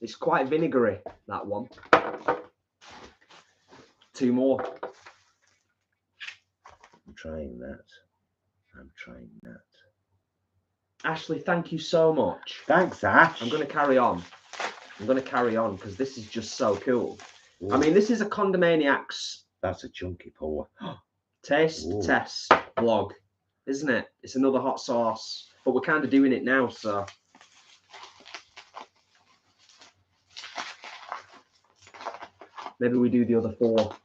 It's quite vinegary, that one. 2 more. I'm trying that. Ashley, thank you so much. Thanks, Ash. I'm going to carry on. I'm going to carry on because this is just so cool. Ooh. I mean, this is a Condomaniacs. That's a chunky pour. Taste Ooh. test vlog, isn't it? It's another hot sauce, but we're kind of doing it now, so. Maybe we do the other 4.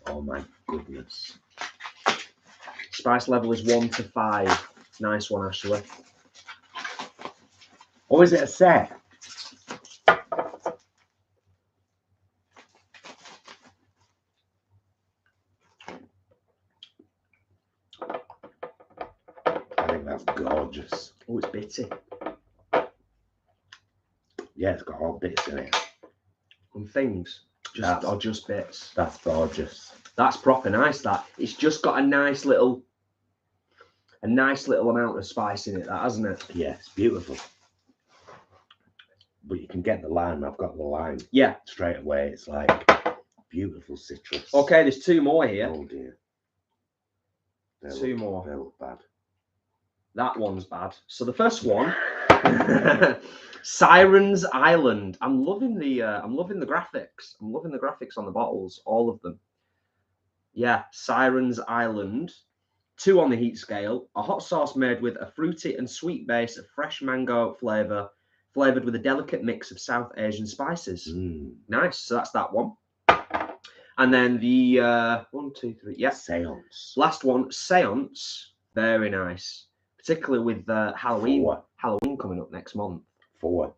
Oh my goodness. Spice level is 1 to 5. Nice one, Ashley. Or is it a set? I think that's gorgeous. Oh, it's bitty. Yeah, it's got all bits in it. And things. Just bits. That's gorgeous. That's proper nice, that. It's just got a nice little amount of spice in it, that, hasn't it? Yeah, it's beautiful. But you can get the lime. I've got the lime. Yeah. Straight away. It's like beautiful citrus. Okay, there's 2 more here. Oh dear. 2 more. They look bad. That one's bad. So the first one, Sirens Island. I'm loving the graphics. I'm loving the graphics on the bottles, all of them. Yeah, Sirens Island. 2 on the heat scale. A hot sauce made with a fruity and sweet base of fresh mango flavor, flavored with a delicate mix of South Asian spices. Nice. So that's that one. And then the 1, 2, 3. Yeah. Seance. Last one, Seance. Very nice. Particularly with Halloween. 4. Halloween coming up next month. 4.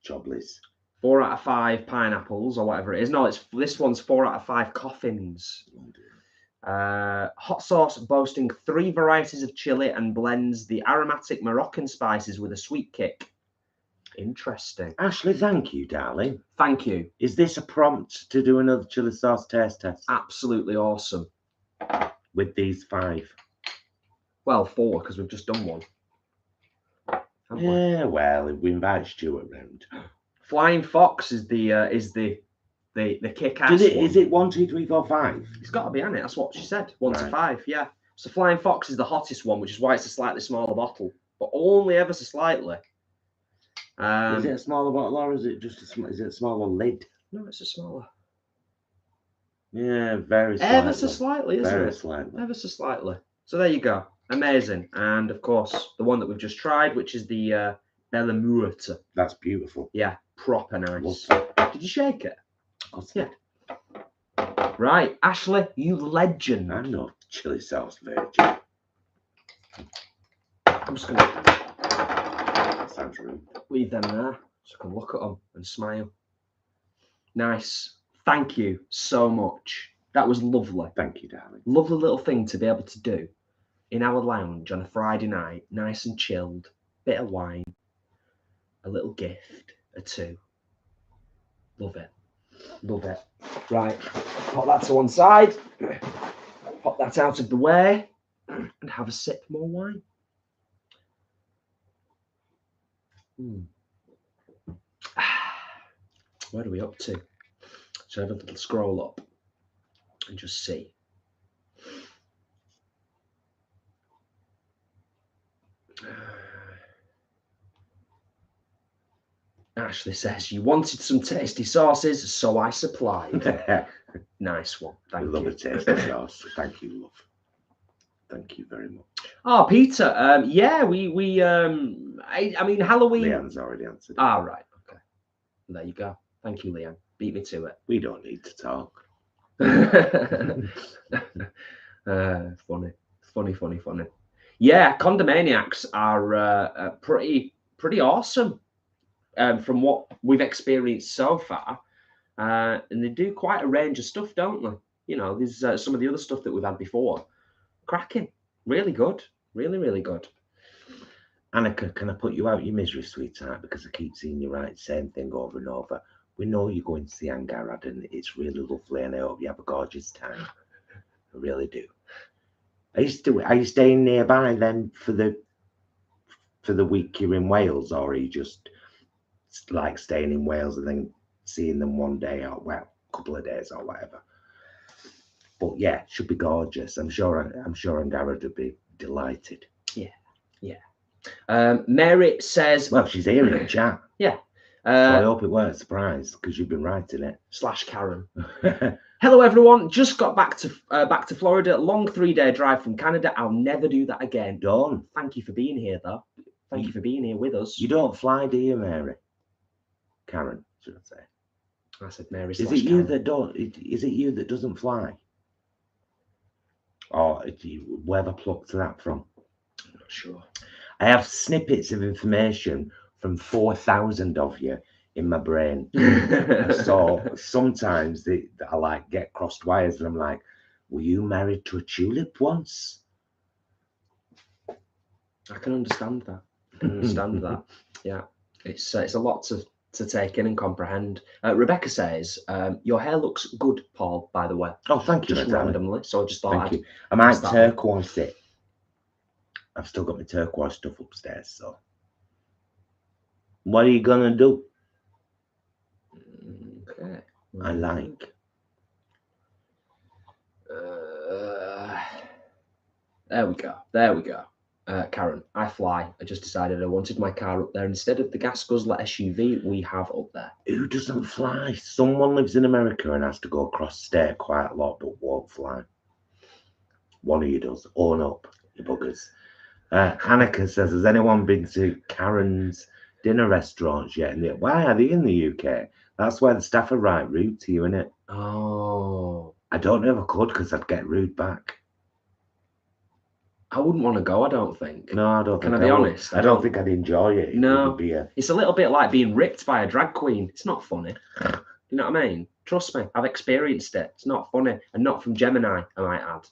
Joblies. 4 out of 5 pineapples or whatever it is. No, this one's 4 out of 5 coffins. Oh dear. Hot sauce boasting 3 varieties of chili and blends the aromatic Moroccan spices with a sweet kick. Interesting. Ashley, thank you, darling. Thank you. Is this a prompt to do another chili sauce taste test? Absolutely awesome. With these 5? Well, 4 because we've just done one. Yeah, well, we invite Stuart round. Flying Fox is the kick-ass one. Is it 1, 2, 3, 4, 5? It's got to be, hasn't it? That's what she said. 1 to Right. 5, yeah. So Flying Fox is the hottest one, which is why it's a slightly smaller bottle, but only ever so slightly. Is it a smaller bottle or is it just is it a smaller lid? No, it's a smaller. Yeah, very slightly. Ever so slightly, isn't Very it? slightly. Ever so slightly. So there you go. Amazing. And of course, the one that we've just tried, which is the Bella Muerta. That's beautiful. Yeah, proper nice. Love that. Did you shake it? What's Yeah. that? Right, Ashley, you legend. I'm not chili sauce virgin. I'm just going to That sounds rude. leave them there so I can look at them and smile. Nice. Thank you so much. That was lovely. Thank you, darling. Lovely little thing to be able to do in our lounge on a Friday night, nice and chilled, bit of wine, a little gift or 2. Love it. Love it. Right, pop that to one side, pop that out of the way, and have a sip more wine. What are we up to? So have a little scroll up and just see. Ashley says, you wanted some tasty sauces, so I supplied. Nice one. I Thank love you. a tasty sauce. Thank you, love. Thank you very much. Oh, Peter. Yeah, I mean, Halloween. Leanne's already answered. Ah, right. Okay. There you go. Thank you, Leanne. Beat me to it. We don't need to talk. Funny. Yeah, Condomaniacs are pretty awesome from what we've experienced so far. And they do quite a range of stuff, don't they? You know, there's some of the other stuff that we've had before. Cracking. Really good. Really, really good. Annika, can I put you out your misery, sweetheart? Because I keep seeing you write the same thing over and over. We know you're going to see Angharad and it's really lovely and I hope you have a gorgeous time. I really do. Are you staying nearby then for the week you're in Wales, or are you just like staying in Wales and then seeing them one day or a couple of days or whatever? But yeah, should be gorgeous. I'm sure Angharad would be delighted. Yeah. Mary says, well, she's here in the chat. Yeah. So I hope it weren't a surprise because you've been writing it. / Karen. Hello everyone. Just got back to Florida. Long 3-day drive from Canada. I'll never do that again. Done. Thank you for being here, though. Thank you for being here with us. You don't fly, do you, Mary? Karen, should I say? I said Mary. Is it you that don't? Is it you that doesn't fly? Or where have I plucked that from? I'm not sure. I have snippets of information from 4,000 of you in my brain. So sometimes I like get crossed wires and I'm like, were you married to a tulip once? I can understand that. I can understand that. Yeah, it's a lot to take in and comprehend. Rebecca says, your hair looks good, Paul, by the way. Oh, thank you. Just randomly. So I just thought thank you. I might turquoise it. I've still got my turquoise stuff upstairs, so. What are you gonna do? Okay. I like. There we go. There we go. Karen, I fly. I just decided I wanted my car up there instead of the gas guzzler SUV we have up there. Who doesn't fly? Someone lives in America and has to go across state quite a lot, but won't fly. One of you does. Own up, you buggers. Annika says, has anyone been to Karen's dinner restaurants yet? Why are they in the UK? That's where the staff are right rude to you, innit? Oh. I don't know if I could because I'd get rude back. I wouldn't want to go, I don't think. No, I don't think. Can I be honest? I don't think I'd enjoy it. No. It's a little bit like being ripped by a drag queen. It's not funny. You know what I mean? Trust me, I've experienced it. It's not funny. And not from Gemini, I might add.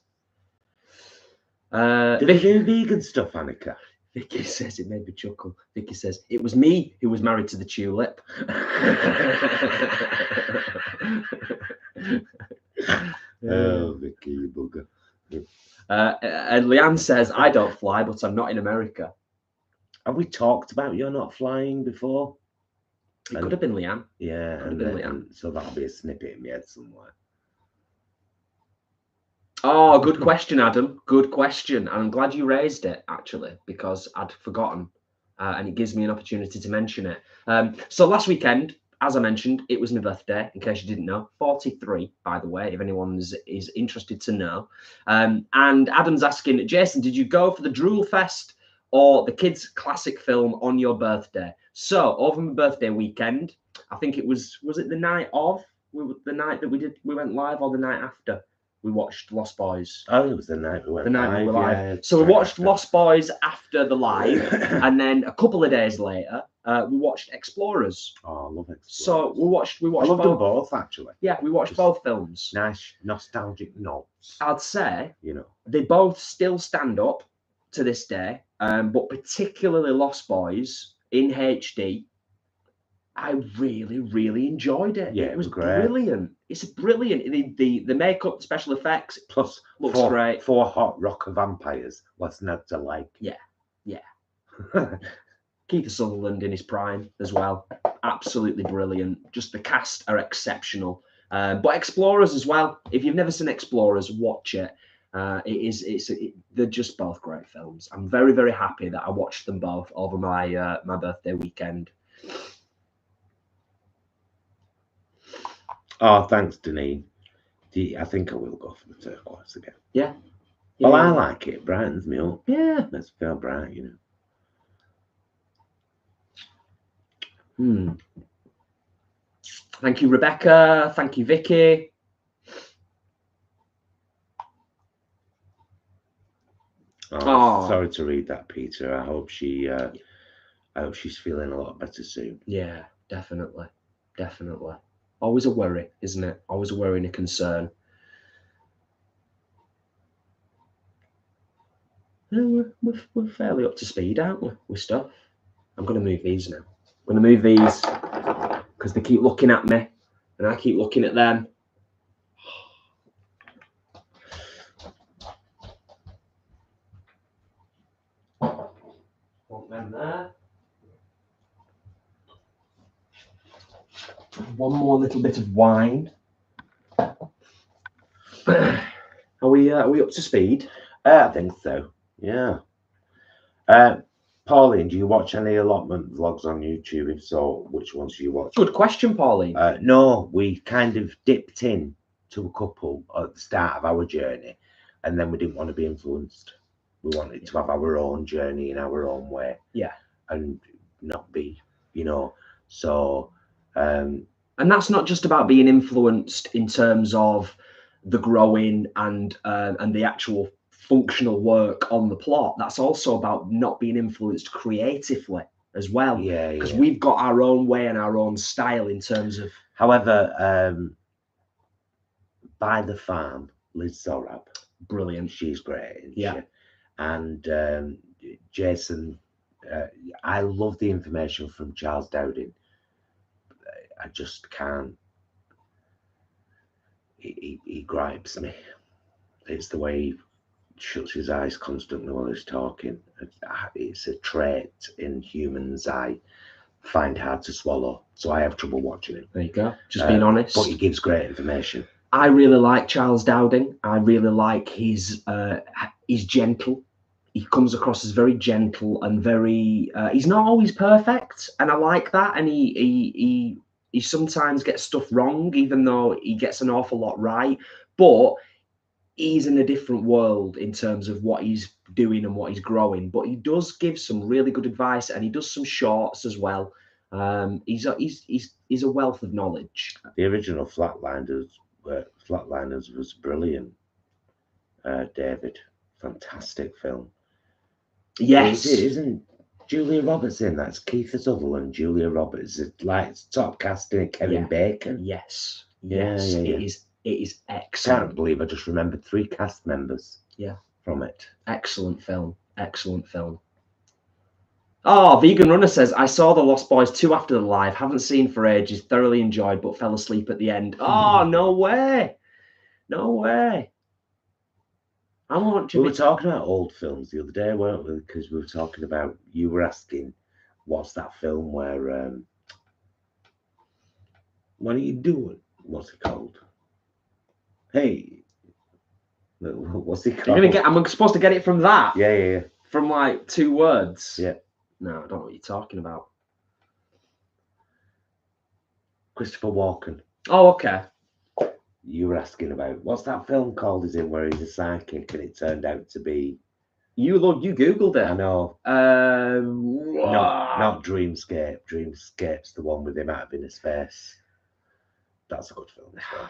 Did they do vegan stuff, Annika? Vicky says, it made me chuckle. Vicky says, it was me who was married to the tulip. Oh, Vicky, you bugger. And Leanne says, I don't fly, but I'm not in America. Have we talked about you're not flying before? It could have been Leanne. Yeah, and so that'll be a snippet in my head somewhere. Oh, good question, Adam. Good question. And I'm glad you raised it, actually, because I'd forgotten. And it gives me an opportunity to mention it. So last weekend, as I mentioned, it was my birthday, in case you didn't know. 43, by the way, if anyone is interested to know. And Adam's asking, Jason, did you go for the Drool Fest or the kids' classic film on your birthday? So over my birthday weekend, I think it was it the night of? The night that we went live or the night after? We watched Lost Boys. Oh, it was the night we went live. Yeah, so we watched Lost Boys after the live, and then a couple of days later, we watched Explorers. Oh, I love Explorers. So we watched. I love them both, actually. Yeah, we watched both films. Nice, nostalgic notes. I'd say, you know, they both still stand up to this day, but particularly Lost Boys in HD. I really, really enjoyed it. Yeah, it was great. Brilliant. It's brilliant. The makeup, special effects, plus looks great. 4 hot rocker vampires. What's not to like? Yeah. Keith Sutherland in his prime as well. Absolutely brilliant. Just the cast are exceptional. But Explorers as well. If you've never seen Explorers, watch it. They're just both great films. I'm very, very happy that I watched them both over my my birthday weekend. Oh, thanks, Deneen. I think I will go for the turquoise again. Yeah. Well, I like it. It brightens me up. Yeah. Let's feel bright, you know. Thank you, Rebecca. Thank you, Vicky. Oh, sorry to read that, Peter. I hope she's feeling a lot better soon. Yeah, definitely. Always a worry, isn't it? Always a worry and a concern. We're fairly up to speed, aren't we, with stuff? I'm going to move these now. I'm going to move these because they keep looking at me and I keep looking at them. Put them there. One more little bit of wine. Are we up to speed? I think so. Yeah. Pauline, do you watch any allotment vlogs on YouTube? If so, which ones do you watch? Good question, Pauline. No, we kind of dipped in to a couple at the start of our journey, and then we didn't want to be influenced. We wanted to have our own journey in our own way. Yeah. And not be, you know, so. And that's not just about being influenced in terms of the growing and the actual functional work on the plot. That's also about not being influenced creatively as well. Yeah. Because we've got our own way and our own style in terms of. However, By the Farm, Liz Zorab. Brilliant. She's great, isn't yeah. she? And Jason, I love the information from Charles Dowding. I just can't. He gripes me. It's the way he shuts his eyes constantly while he's talking. It's a trait in humans I find hard to swallow, so I have trouble watching him. There you go. Just being honest. But he gives great information. I really like Charles Dowding. I really like his. He's gentle. He comes across as very gentle and very. He's not always perfect, and I like that. And he sometimes gets stuff wrong, even though he gets an awful lot right. But he's in a different world in terms of what he's doing and what he's growing. But he does give some really good advice, and he does some shorts as well. He's a wealth of knowledge. The original Flatliners was brilliant. David, fantastic film. Yes, it isn't Julia Roberts in. That's Keith Sutherland, Julia Roberts. It's like top casting, Kevin Bacon. Yes, yeah. It is excellent. Can't believe I just remembered 3 cast members. Yeah, from it. Excellent film. Oh, Vegan Runner says, I saw The Lost Boys 2 after the live. Haven't seen for ages. Thoroughly enjoyed, but fell asleep at the end. Oh, no way. No way. I want to. We were talking about old films the other day, weren't we? Because we were talking about, you were asking, what's that film where, what are you doing? What's it called? Hey, what's it called? I'm supposed to get it from that? Yeah. From like 2 words? Yeah. No, I don't know what you're talking about. Christopher Walken. Oh, okay. You were asking about, what's that film called? Is it where he's a psychic and it turned out to be... You Googled it. I know. Not Dreamscape. Dreamscape's the one with him out of his face. That's a good film as well.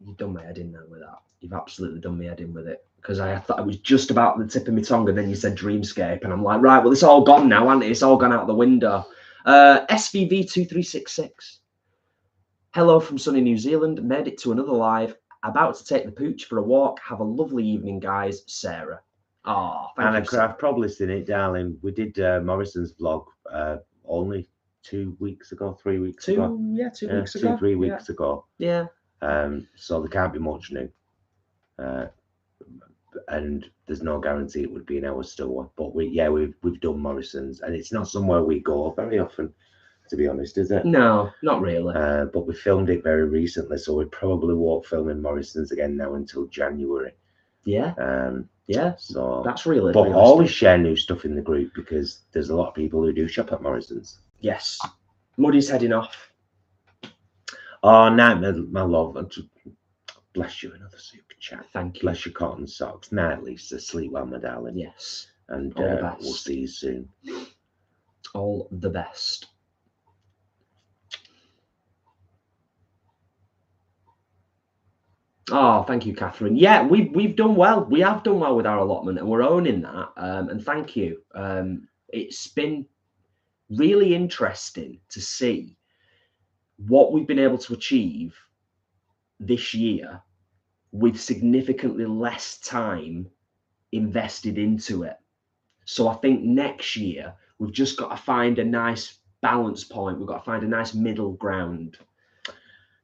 You've done my head in there with that. You've absolutely done my head in with it. Because I thought it was just about the tip of my tongue, and then you said Dreamscape, and I'm like, right, well, it's all gone now, hasn't it? It's all gone out the window. SVV2366. Hello from sunny New Zealand. Made it to another live. About to take the pooch for a walk. Have a lovely evening, guys. Sarah. Oh, thank you. I've probably seen it, darling. We did Morrison's vlog only 2 weeks ago, 3 weeks ago. 2 weeks ago. 3 weeks ago. Yeah. So there can't be much new. And there's no guarantee it would be in our store. But we've done Morrison's, and it's not somewhere we go very often, to be honest, is it? No, not really. But we filmed it very recently, so we probably won't film in Morrison's again now until January. Yeah. Yeah. So that's really. But always share new stuff in the group, because there's a lot of people who do shop at Morrison's. Yes. Muddy's heading off. Oh, night, my love. Bless you, another super chat. Thank you. Bless your cotton socks. Night, Lisa. Sleep well, my darling. Yes. And all the best. We'll see you soon. All the best. Oh, thank you, Catherine. Yeah, we've done well. We have done well with our allotment, and we're owning that. And thank you. It's been really interesting to see what we've been able to achieve this year with significantly less time invested into it. So I think next year we've just got to find a nice balance point. We've got to find a nice middle ground.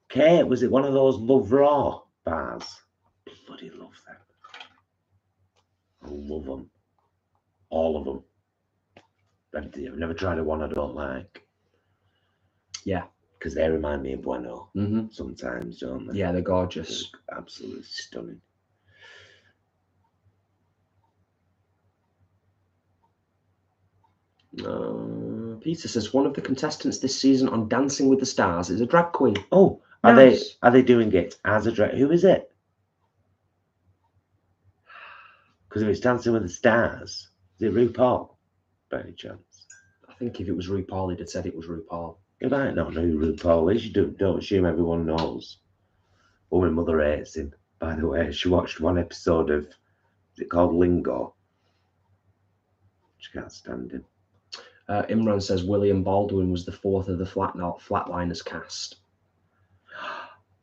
Kate, was it one of those Love Raw bars? Bloody love them. I love them. All of them. I've never tried a one I don't like. Yeah. Because they remind me of Bueno sometimes, don't they? Yeah, they're gorgeous. They're absolutely stunning. Peter says one of the contestants this season on Dancing with the Stars is a drag queen. Oh, Nice. are they doing it as a drag? Who is it? Because if it's Dancing with the Stars, is it RuPaul? By any chance? I think if it was RuPaul, he'd have said it was RuPaul. You might not know who RuPaul is. You don't assume everyone knows. Oh, my mother hates him, by the way. She watched one episode of, is it called Lingo? She can't stand him. Imran says William Baldwin was the fourth of the Flatliners cast.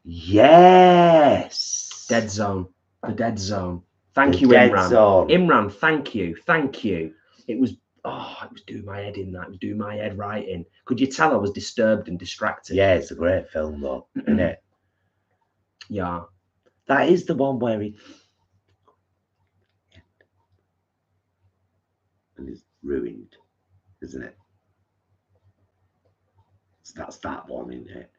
Yes! Dead Zone. The Dead Zone. Thank The you, Dead Imran. Zone. Imran, thank you. Thank you. It was doing my head in that. It was doing my head right in. Could you tell I was disturbed and distracted? Yeah, it's a great film, though, isn't it? Yeah. That is the one where he... And it's ruined, isn't it? So that's that one, isn't it?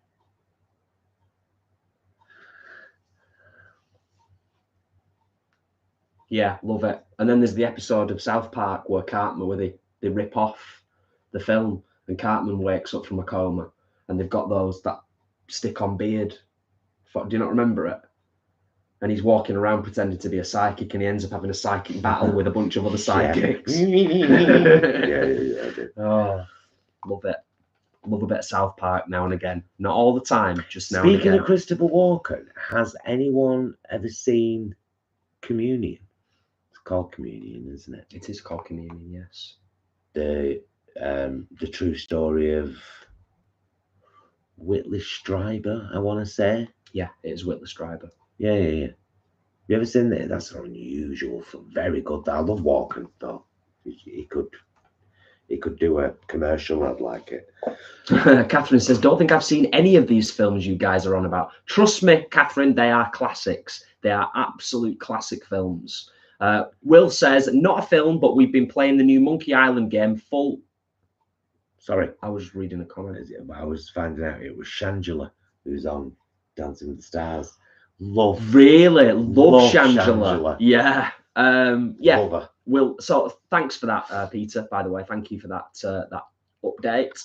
Yeah, love it. And then there's the episode of South Park where they rip off the film and Cartman wakes up from a coma and they've got that stick-on beard. Do you not remember it? And he's walking around pretending to be a psychic and he ends up having a psychic battle with a bunch of other psychics. Yeah. Oh, love it. Love a bit of South Park now and again. Not all the time, just now and Speaking again. of Christopher Walken, has anyone ever seen Communion? It's called Communion, isn't it? It is called Communion, yes. The true story of Whitley Strieber, I want to say. Yeah, it is Whitley Strieber. Yeah. You ever seen that? That's an unusual film. Very good. I love Walken, though. He could do a commercial. I'd like it. Catherine says, don't think I've seen any of these films you guys are on about. Trust me, Catherine, they are classics. They are absolute classic films. Will says, not a film, but we've been playing the new Monkey Island game full. Sorry. I was reading a comment. I was finding out it was Shangela who's on Dancing with the Stars. Love Shangela. Yeah. Yeah. Love her. Will, so thanks for that, Peter, by the way. Thank you for that update.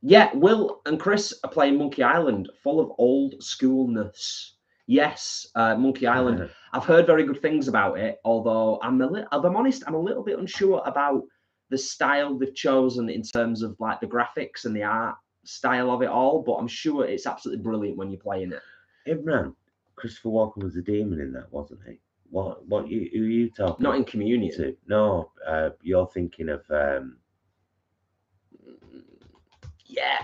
Yeah, Will and Chris are playing Monkey Island, full of old schoolness. Yes, Monkey Island. I've heard very good things about it, although I'm honest, I'm a little bit unsure about the style they've chosen in terms of like the graphics and the art style of it all, but I'm sure it's absolutely brilliant when you're playing it. Imran, Christopher Walken was a demon in that, wasn't he? Who are you talking? Not in Communion. To? No, you're thinking of. Yeah.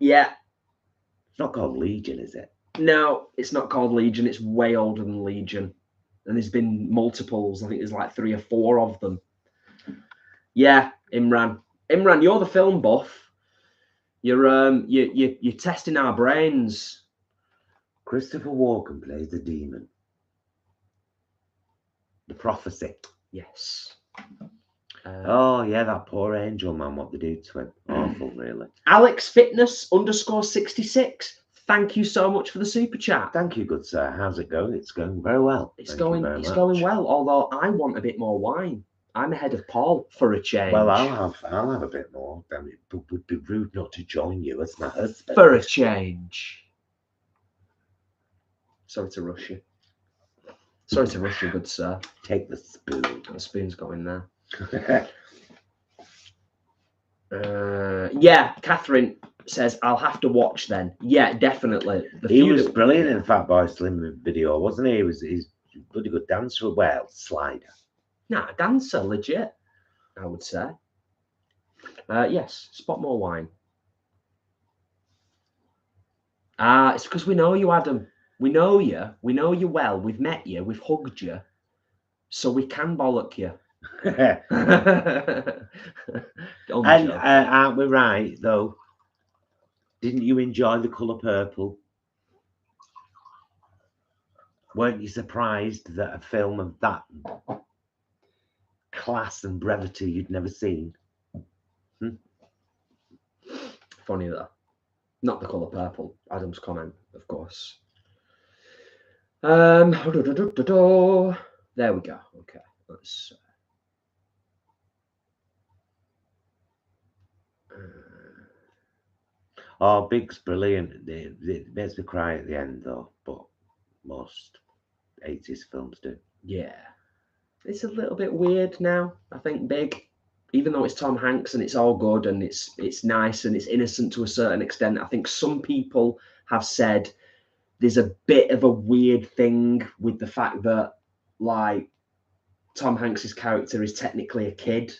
It's not called Legion, is it? No, it's not called Legion. It's way older than Legion, and there's been multiples. I think there's like 3 or 4 of them. Yeah, Imran, you're the film buff. You're testing our brains. Christopher Walken plays the demon. The prophecy. Yes. Oh yeah, that poor angel man. What they do to him? Awful, really. Alex Fitness _66. Thank you so much for the super chat. Thank you, good sir. How's it going? It's going very well. It's going well. Although I want a bit more wine. I'm ahead of Paul for a change. Well, I'll have a bit more. Damn it, it would be rude not to join you as my husband. For a change. Sorry to rush you. Sorry to rush you, good sir. Take the spoon. The spoon's going there. Yeah, Catherine says, I'll have to watch then. Yeah, definitely. He was brilliant in Fat Boy Slim video, wasn't he? He's a bloody good dancer. Well, slider. Nah, dancer, legit, I would say. Yes, spot more wine. It's because we know you, Adam. We know you. We know you well. We've met you. We've hugged you. So we can bollock you. And aren't we right, though? Didn't you enjoy The Colour Purple? Weren't you surprised that a film of that class and brevity you'd never seen? Funny that. Not The Colour Purple. Adam's comment, of course. There we go. Okay, let's. Oh, Big's brilliant. It makes me cry at the end though, but most 80s films do. Yeah, it's a little bit weird now. I think Big, even though it's Tom Hanks and it's all good and it's nice and it's innocent to a certain extent, I think some people have said there's a bit of a weird thing with the fact that, like, Tom Hanks's character is technically a kid,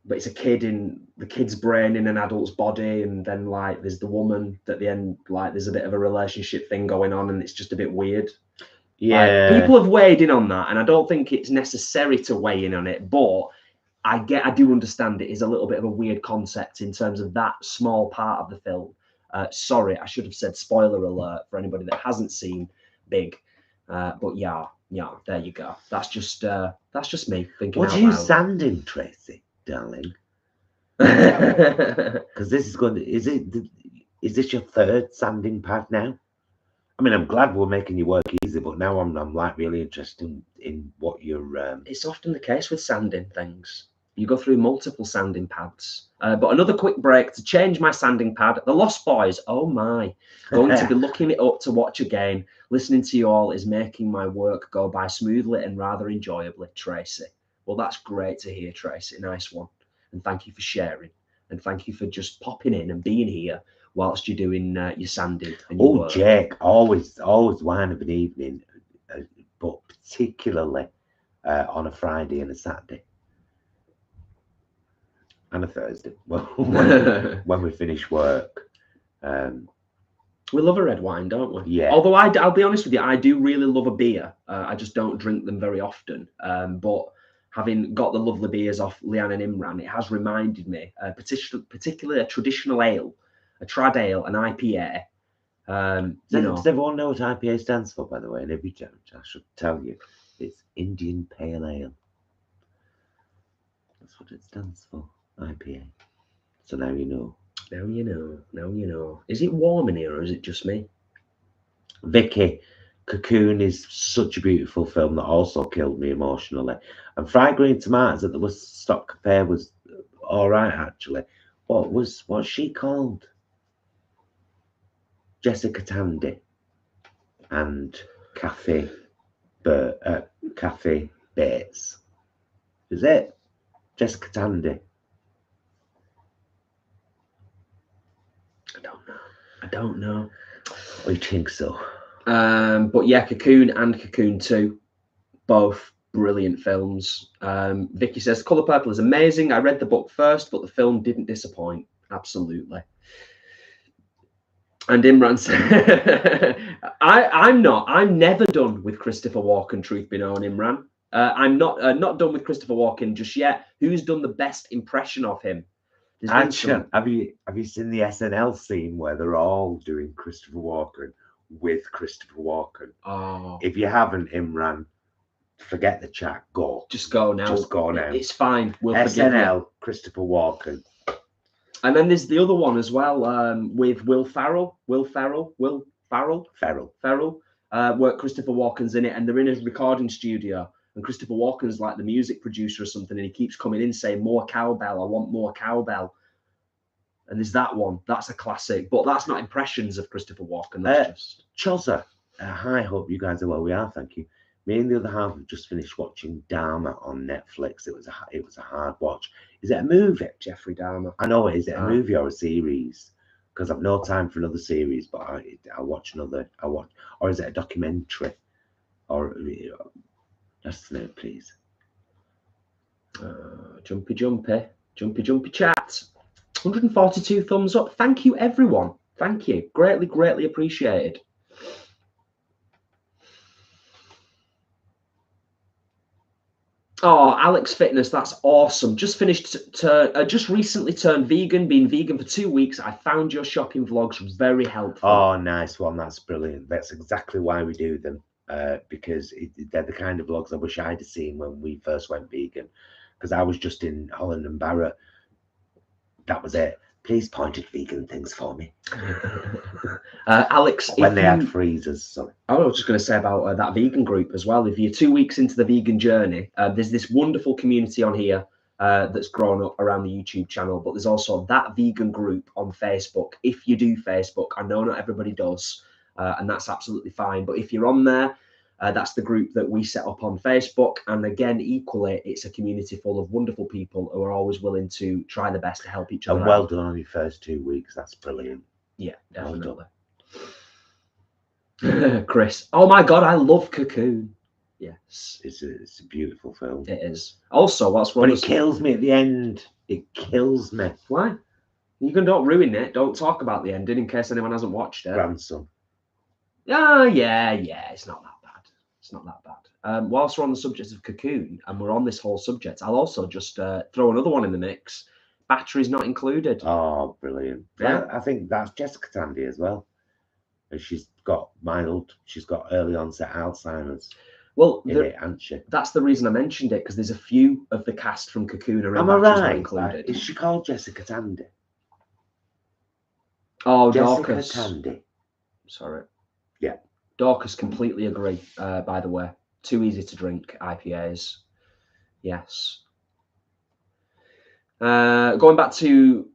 but it's a kid in the kid's brain in an adult's body, and then like there's the woman at the end, like there's a bit of a relationship thing going on, and it's just a bit weird. Yeah, like, people have weighed in on that, and I don't think it's necessary to weigh in on it, but I do understand it is a little bit of a weird concept in terms of that small part of the film. Sorry, I should have said spoiler alert for anybody that hasn't seen Big, but yeah, there you go. That's just me thinking. What out are you loud. sanding, Tracy, darling? Because this is going to, is this your third sanding pad now? I mean, I'm glad we're making you work easy, but now I'm like really interested in what you're. It's often the case with sanding things. You go through multiple sanding pads. But another quick break to change my sanding pad. The Lost Boys, oh my. Going to be looking it up to watch again. Listening to you all is making my work go by smoothly and rather enjoyably, Tracy. Well, that's great to hear, Tracy. Nice one. And thank you for sharing. And thank you for just popping in and being here whilst you're doing your sanding. And your work. Jake, always wine of an evening, but particularly on a Friday and a Saturday. And a Thursday, well, when we finish work. We love a red wine, don't we? Yeah. Although I'll be honest with you, I do really love a beer. I just don't drink them very often. But having got the lovely beers off Leanne and Imran, it has reminded me, particularly a traditional ale, a trad ale, an IPA. Does everyone know what IPA stands for, by the way? And every time I should tell you, it's Indian Pale Ale. That's what it stands for. IPA. So now you know. Now you know. Now you know. Is it warm in here or is it just me? Vicky, Cocoon is such a beautiful film that also killed me emotionally. And Fried Green Tomatoes at the Woodstock Cafe was all right, actually. What's she called? Jessica Tandy and Kathy Bates. Is it? Jessica Tandy. I don't know. I think so. But yeah, Cocoon and Cocoon 2, both brilliant films. Vicky says Colour Purple is amazing. I read the book first, but the film didn't disappoint. Absolutely. And Imran said, I'm never done with Christopher Walken, truth be known, Imran. I'm not done with Christopher Walken just yet. Who's done the best impression of him? Actually, have you seen the SNL scene where they're all doing Christopher Walken with Christopher Walken? Oh. If you haven't, Imran, forget the chat. Go. Just go now. Just go now. It's fine. We'll SNL, Christopher Walken. And then there's the other one as well, with Will Ferrell, where Christopher Walken's in it, and they're in a recording studio, and Christopher Walken's like the music producer or something, and he keeps coming in saying, more cowbell, I want more cowbell. And there's that one. That's a classic, but that's not impressions of Christopher Walken. That's just... Chozza, hi, hope you guys are well. We are, thank you. Me and the other half have just finished watching Dharma on Netflix. It was a hard watch. Is it a movie? Jeffrey Dahmer. I know. Is it a movie or a series? Because I've no time for another series, but I'll watch another. Or is it a documentary? Or that's the name, please. Jumpy chat. 142 thumbs up. Thank you, everyone. Thank you. Greatly appreciated. Oh, Alex Fitness, that's awesome. Just recently turned vegan, been vegan for 2 weeks. I found your shopping vlogs very helpful. Oh, nice one. That's brilliant. That's exactly why we do them, because they're the kind of vlogs I wish I'd have seen when we first went vegan, because I was just in Holland and Barrett. That was it. Please point at vegan things for me. Alex, when they had freezers. Sorry. I was just going to say about that vegan group as well. If you're 2 weeks into the vegan journey, there's this wonderful community on here that's grown up around the YouTube channel, but there's also that vegan group on Facebook. If you do Facebook, I know not everybody does, and that's absolutely fine. But if you're on there, that's the group that we set up on Facebook. And again, equally, it's a community full of wonderful people who are always willing to try their best to help each other. And well done on your first 2 weeks. That's brilliant. Yeah, definitely. Well Chris, oh my God, I love Cocoon. Yes, it's a beautiful film. It is. Also, what's wrong? But it kills me at the end. It kills me. Why? Don't ruin it. Don't talk about the ending in case anyone hasn't watched it. Grandson. Oh, yeah. It's not that bad. It's not that bad. Whilst we're on the subject of Cocoon and we're on this whole subject, I'll also just throw another one in the mix. Batteries not included. Oh, brilliant. Yeah. I think that's Jessica Tandy as well. And she's got early onset Alzheimer's. Well, that's the reason I mentioned it, because there's a few of the cast from Cocoon around. Am I Batteries right? Not Included. Is she called Jessica Tandy? Oh, Jessica Dorcas. Tandy. Sorry. Yeah. Dorcas, completely agree, by the way. Too easy to drink IPAs. Yes. Going back to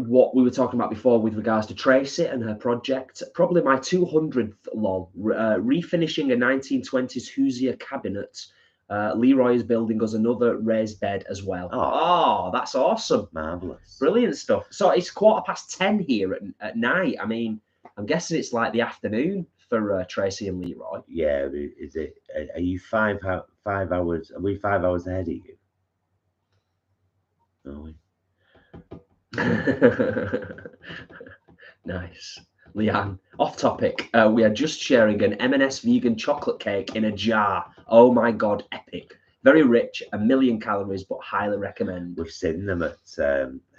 what we were talking about before with regards to Tracy and her project, probably my 200th lol, refinishing a 1920s Hoosier cabinet. Leroy is building us another raised bed as well. Oh, that's awesome. Marvellous. Brilliant stuff. So it's 10:15 here at night. I mean, I'm guessing it's like the afternoon for Tracy and Leroy. Yeah, is it? Are you 5 hours? Are we 5 hours ahead of you? Nice. Leanne, off topic. We are just sharing an M&S vegan chocolate cake in a jar. Oh my God, epic. Very rich, 1,000,000 calories, but highly recommend. We've seen them at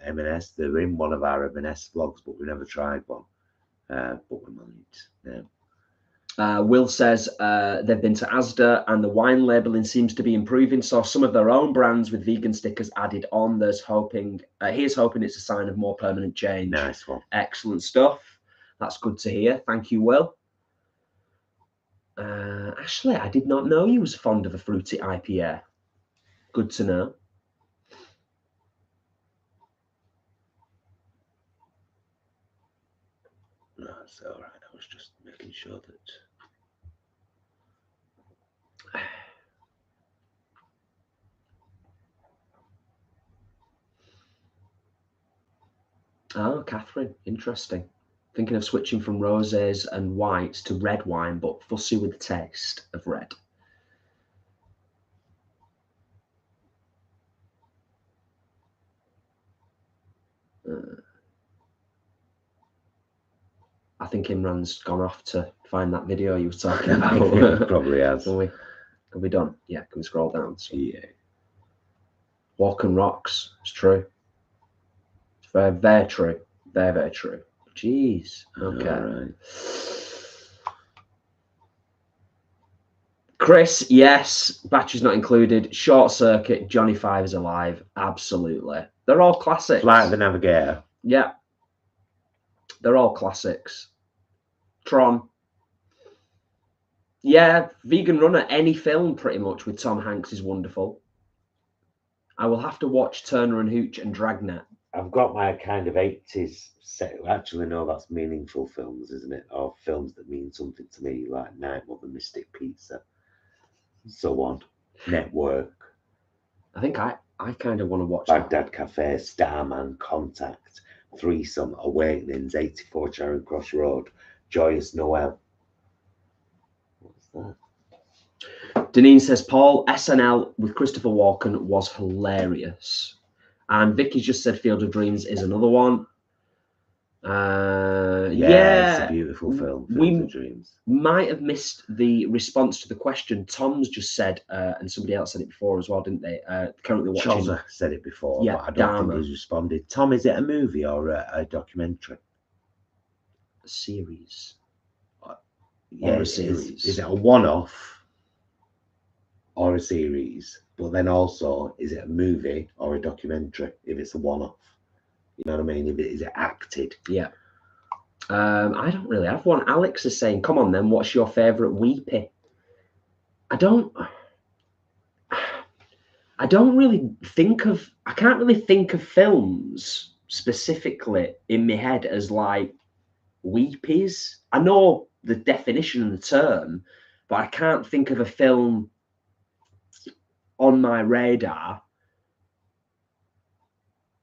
M&S. They're in one of our M&S vlogs, but we never tried one. But we might. Yeah. Will says they've been to Asda and the wine labelling seems to be improving. So some of their own brands with vegan stickers added on. Here's hoping it's a sign of more permanent change. Nice one. Excellent stuff. That's good to hear. Thank you, Will. Ashley, I did not know you was fond of a fruity IPA. Good to know. No, it's all right. I was just making sure that. Oh, Catherine, interesting. Thinking of switching from rosés and whites to red wine, but fussy with the taste of red. I think Imran's gone off to find that video you were talking about. Probably has. Are we done? Yeah, can we scroll down? So, yeah. Walk and rocks. It's true. It's very, very true. Very, very true. Jeez. Okay. All right. Chris, yes. Batteries not included. Short Circuit. Johnny Five is alive. Absolutely. They're all classics. Flight the Navigator. Yeah. They're all classics. Tron. Yeah, Vegan Runner. Any film pretty much with Tom Hanks is wonderful. I will have to watch Turner and Hooch and Dragnet. I've got my kind of 80s set. Actually, no, that's meaningful films, isn't it? Or films that mean something to me, like Night Mother, Mystic Pizza, so on. Network. I think I kind of want to watch Baghdad Cafe, Starman, Contact, Threesome, Awakenings, 84 Charing Cross Road, Joyous Noel. What's that? Deneen says, Paul, SNL with Christopher Walken was hilarious. And Vicky's just said Field of Dreams is another one. Yeah, it's a beautiful film, Field of Dreams. Might have missed the response to the question. Tom's just said, and somebody else said it before as well, didn't they? Currently watching. Chozza said it before, yeah, but I don't think he's responded. Tom, is it a movie or a documentary? A series. Yeah, or a series. Is it a one-off or a series? But then also, is it a movie or a documentary if it's a one-off? You know what I mean? Is it acted? Yeah. I don't really have one. Alex is saying, come on then, what's your favourite weepy? I I don't really think of, I can't really think of films specifically in my head as like weepies. I know the definition and the term, but I can't think of a film on my radar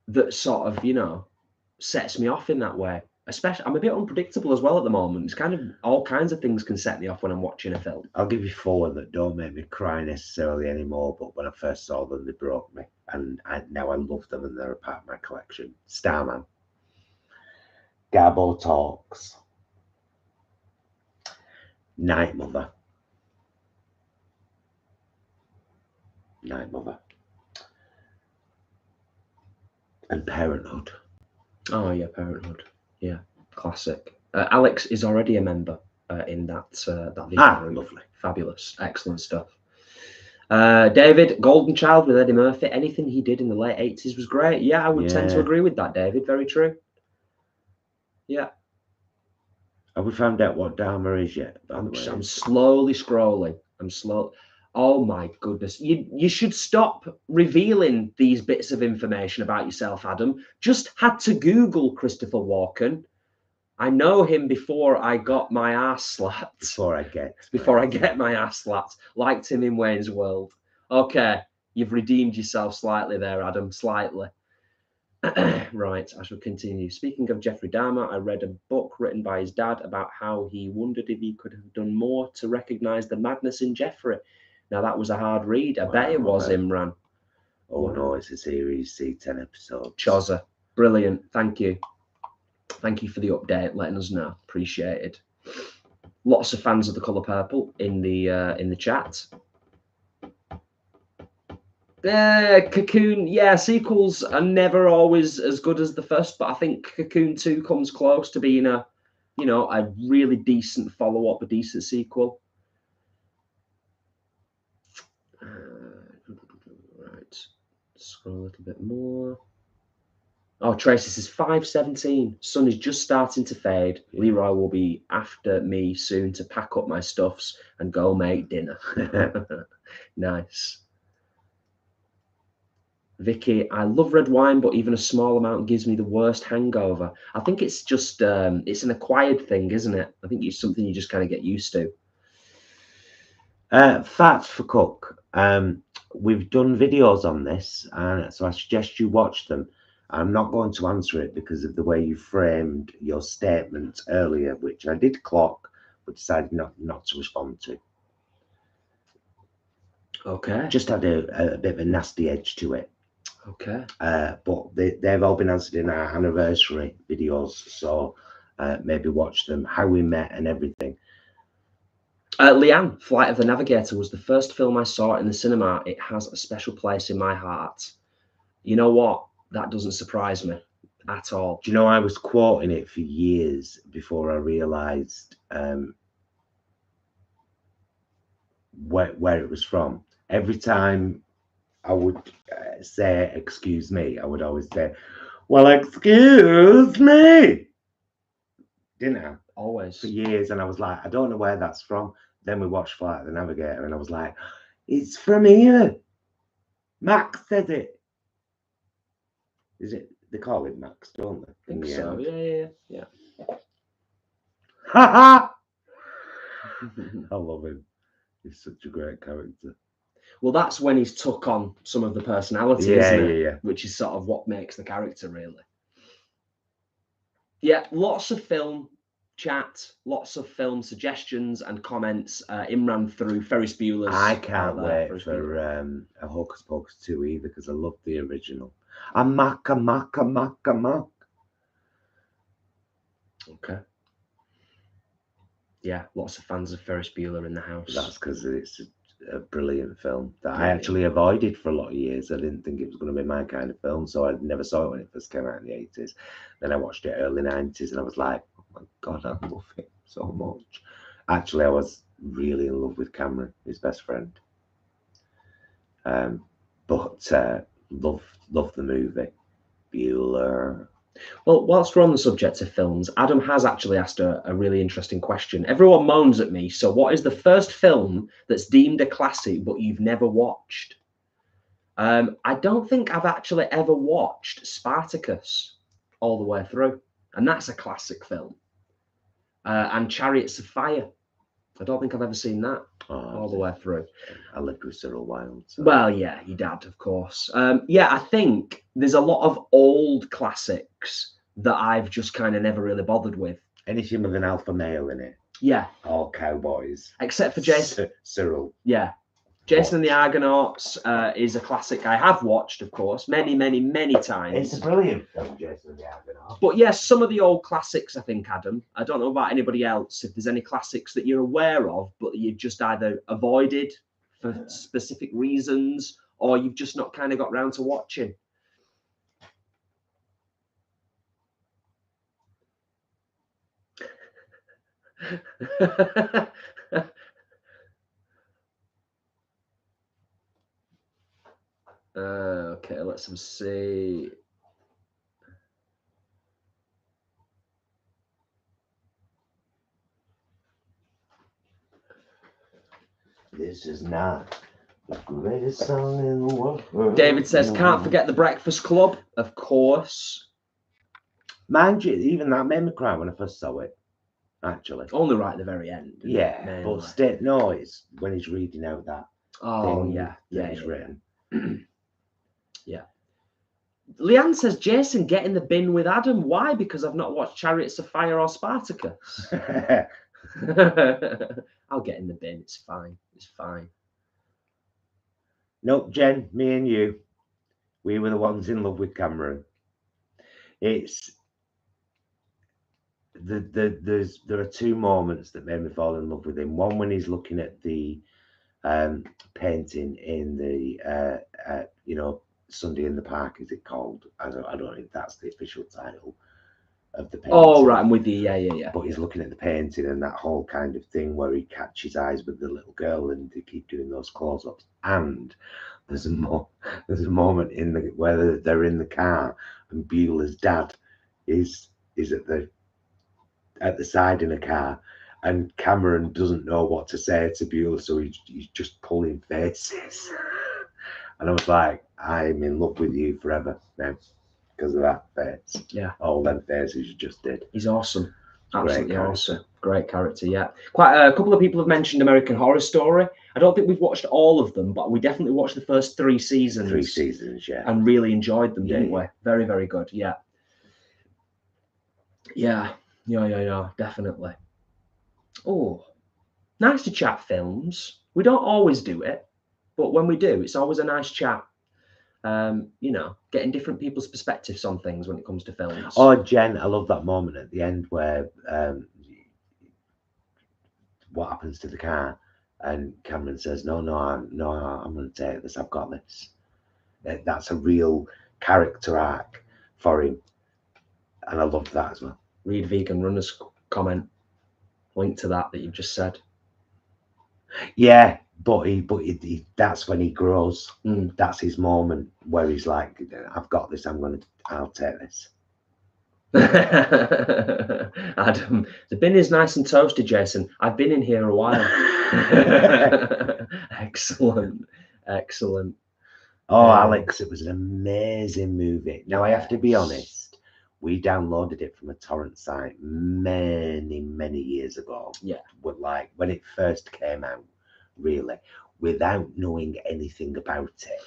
that sort of, you know, sets me off in that way. Especially, I'm a bit unpredictable as well at the moment. It's kind of all kinds of things can set me off when I'm watching a film. I'll give you 4 that don't make me cry necessarily anymore, but when I first saw them, they broke me, and now I love them, and they're a part of my collection. Starman, Garbo Talks, Night Mother, and Parenthood. Oh yeah, Parenthood. Yeah, classic. Alex is already a member in that that video group. Lovely, fabulous, excellent stuff. David, Golden Child with Eddie Murphy. Anything he did in the late 80s was great. Yeah, I would tend to agree with that, David. Very true. Yeah. Have we found out what Dharma is yet? I'm slowly scrolling. I'm slow. Oh my goodness. You should stop revealing these bits of information about yourself, Adam. Just had to Google Christopher Walken. I know him before I got my ass slapped. Before I get my ass slapped. Liked him in Wayne's World. Okay, you've redeemed yourself slightly there, Adam. Slightly. Right, I shall continue. Speaking of Jeffrey Dahmer, I read a book written by his dad about how he wondered if he could have done more to recognize the madness in Jeffrey. Now, that was a hard read. I bet it was, Imran. Oh, no, it's a series, see 10 episodes. Chozza. Brilliant. Thank you. Thank you for the update, letting us know. Appreciated. Lots of fans of The Colour Purple in the chat. Cocoon, yeah, sequels are never always as good as the first, but I think Cocoon 2 comes close to being a really decent follow-up, a decent sequel. Right, scroll a little bit more. Oh, Tracy says 5:17. Sun is just starting to fade. Leroy will be after me soon to pack up my stuffs and go make dinner. Nice. Vicky, I love red wine, but even a small amount gives me the worst hangover. I think it's just it's an acquired thing, isn't it? I think it's something you just kind of get used to. Facts for Cook. We've done videos on this, and so I suggest you watch them. I'm not going to answer it because of the way you framed your statement earlier, which I did clock, but decided not to respond to. Okay. Just had a bit of a nasty edge to it. Okay. But they've all been answered in our anniversary videos, so maybe watch them, how we met and everything. Leanne, Flight of the Navigator was the first film I saw in the cinema. It has a special place in my heart. You know what? That doesn't surprise me at all. Do you know, I was quoting it for years before I realised where it was from. Every time I would say, excuse me, I would always say, well, excuse me. Didn't I? Always. For years. And I was like, I don't know where that's from. Then we watched Flight of the Navigator and I was like, it's from here. Max said it. Is it? They call it Max, don't they? I think so. Yeah. Ha ha! I love him. He's such a great character. Well, that's when he's took on some of the personality, isn't it? Yeah. Which is sort of what makes the character, really. Yeah, lots of film chat, lots of film suggestions and comments. Imran through Ferris Bueller's. I can't wait for a Hocus Pocus 2 either because I love the original. A mac. Okay. Yeah, lots of fans of Ferris Bueller in the house. That's because it's a brilliant film that I actually avoided for a lot of years. I didn't think it was going to be my kind of film, so I never saw it when it first came out in the 80s. Then I watched it early 90s and I was like, oh my God, I love it so much. Actually, I was really in love with Cameron, his best friend. But love the movie. Bueller. Well, whilst we're on the subject of films, Adam has actually asked a really interesting question. Everyone moans at me. So what is the first film that's deemed a classic but you've never watched? I don't think I've actually ever watched Spartacus all the way through, and that's a classic film. And Chariots of Fire. I don't think I've ever seen that all the way through. I lived with Cyril Wilde. So. Well, yeah, your dad, of course. Yeah, I think there's a lot of old classics that I've just kind of never really bothered with. Anything with an alpha male in it. Yeah. All cowboys. Except for Jason. Cyril. Yeah. Jason and the Argonauts is a classic I have watched, of course, many times. It's a brilliant film, Jason and the Argonauts. But yes, some of the old classics, I think, Adam. I don't know about anybody else, if there's any classics that you're aware of, but you've just either avoided for specific reasons, or you've just not kind of got round to watching. Okay, let's see. This is not the greatest song in the world. David says, can't forget The Breakfast Club, of course. Mind you, even that made me cry when I first saw it, actually. Only right at the very end. Yeah, but still, no, it's when he's reading out that thing that he's written. Yeah. Leanne says, Jason, get in the bin with Adam. Why? Because I've not watched Chariots of Fire or Spartacus. I'll get in the bin. It's fine. It's fine. Nope, Jen, me and you, we were the ones in love with Cameron. It's there are two moments that made me fall in love with him. One when he's looking at the painting in the Sunday in the Park, is it called? I don't know if that's the official title of the painting. Oh, right, I'm with you. Yeah. But he's looking at the painting and that whole kind of thing where he catches eyes with the little girl and they keep doing those close-ups. And there's a moment where they're in the car and Beulah's dad is at the side in a car, and Cameron doesn't know what to say to Beulah, so he's just pulling faces. And I was like, I'm in love with you forever now because of that face. Yeah. All them faces you just did. He's awesome. Absolutely awesome. Great character, yeah. Quite a couple of people have mentioned American Horror Story. I don't think we've watched all of them, but we definitely watched the first 3 seasons. 3 seasons, yeah. And really enjoyed them, didn't we? Very, very good, yeah. Yeah, definitely. Oh, nice to chat films. We don't always do it, but when we do, it's always a nice chat. Getting different people's perspectives on things when it comes to films. Oh, Jen, I love that moment at the end where what happens to the car, and Cameron says, no, I'm going to take this. I've got this. That's a real character arc for him, and I loved that as well. Read Vegan Runner's comment, link to that you've just said. Yeah, but he that's when he grows. That's his moment where he's like, I've got this. I'll take this. Adam, the bin is nice and toasty, Jason. I've been in here a while. Excellent. Oh, Alex, it was an amazing movie. Now, I have to be honest, we downloaded it from a torrent site many years ago. Yeah. But like when it first came out, really, without knowing anything about it.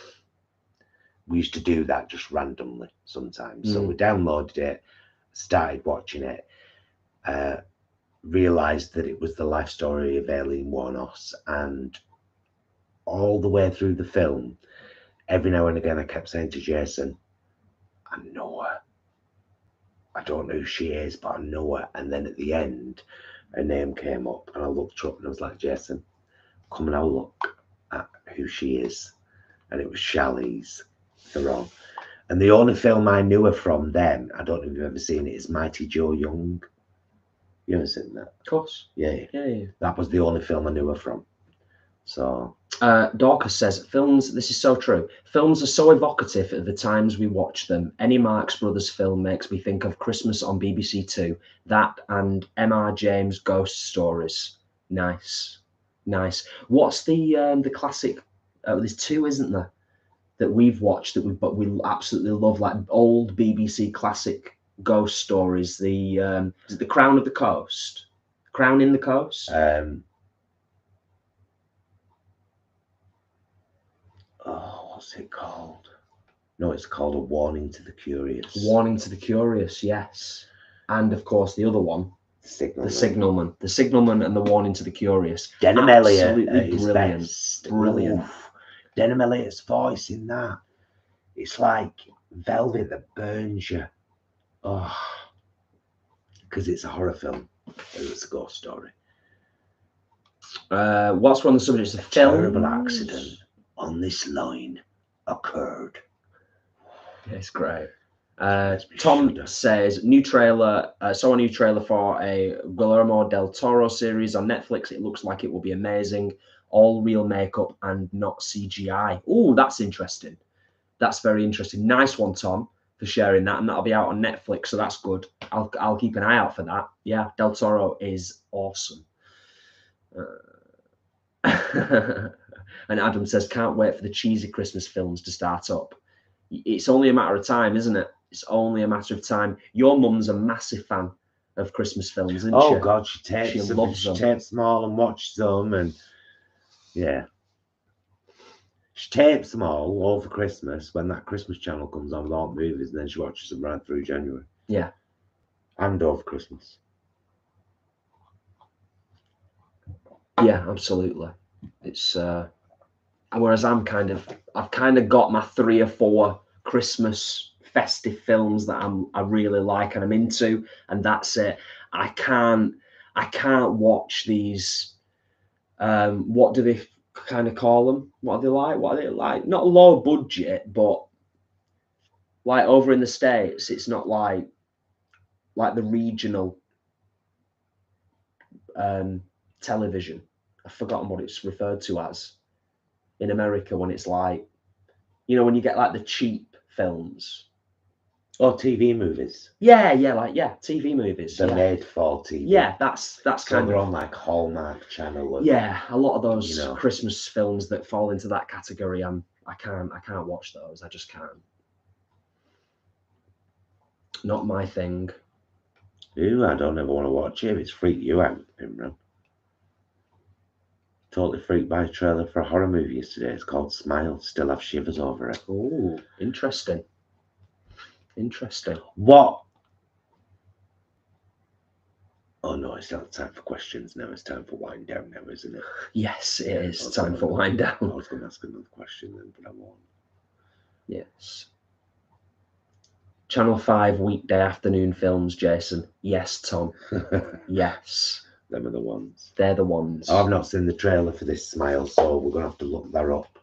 We used to do that just randomly sometimes. So we downloaded it, started watching it, realized that it was the life story of Aileen Wuornos, and all the way through the film, every now and again I kept saying to Jason, I know her. I don't know who she is, but I know her. And then at the end, her name came up and I looked her up and I was like, Jason, come and have a look at who she is. And it was Charlize Theron. And the only film I knew her from then, I don't know if you've ever seen it, is Mighty Joe Young. You ever seen that? Of course. Yeah. That was the only film I knew her from. So Dorcas says, films, this is so true. Films are so evocative at the times we watch them. Any Marx Brothers film makes me think of Christmas on BBC Two. That and M.R. James Ghost Stories. Nice. What's the classic? There's 2, isn't there? that we've watched but we absolutely love, like old BBC classic ghost stories. The is it The Crown of the Coast? Crown in the Coast? What's it called? No, it's called A Warning to the Curious. Warning to the Curious, yes. And of course the other one, Signalman. The Signalman and The Warning to the Curious. Denham Elliott, absolutely brilliant. Brilliant. Oof. Denham Elliott's voice in that, it's like velvet that burns you. Oh, because it's a horror film. It's a ghost story. Whilst we're on the subject of a films, terrible accident on this line occurred. Yeah, it's great. Tom says, new trailer, saw a new trailer for a Guillermo del Toro series on Netflix. It looks like it will be amazing. All real makeup and not CGI. Oh, that's interesting. That's very interesting. Nice one, Tom, for sharing that. And that'll be out on Netflix, so that's good. I'll keep an eye out for that. Yeah, Del Toro is awesome. And Adam says, can't wait for the cheesy Christmas films to start up. It's only a matter of time, isn't it? It's only a matter of time. Your mum's a massive fan of Christmas films, isn't she? Oh God, she takes them, loves them. She takes them all and watches them, and yeah, she tapes them all over Christmas when that Christmas channel comes on with all the movies, and then she watches them right through January. Yeah, and over Christmas. Yeah, absolutely. It's whereas I've kind of got my 3 or 4 Christmas festive films that I really like and I'm into, and that's it. I can't watch these. What do they kind of call them? What are they like? What are they like? Not low budget, but like over in the States, it's not like the regional television. I've forgotten what it's referred to as in America, when it's like, you know, when you get like the cheap films. Oh, TV movies. Yeah, TV movies. They're made for TV. Yeah, that's so kind they're of on like Hallmark Channel. And, yeah, a lot of those, you know, Christmas films that fall into that category. I can't watch those. I just can't. Not my thing. Ooh, I don't ever want to watch it. It's freaked you out, Imran. Totally freaked by a trailer for a horror movie yesterday. It's called Smile. Still have shivers over it. Oh, interesting. Interesting. What? Oh no, it's not time for questions now. It's time for wind down now, isn't it? Yes, it is time for wind down. I was going to ask another question then, but I won't. Yes. Channel 5 weekday afternoon films, Jason. Yes, Tom. Yes. Them are the ones. They're the ones. I've not seen the trailer for this Smile, so we're going to have to look that up.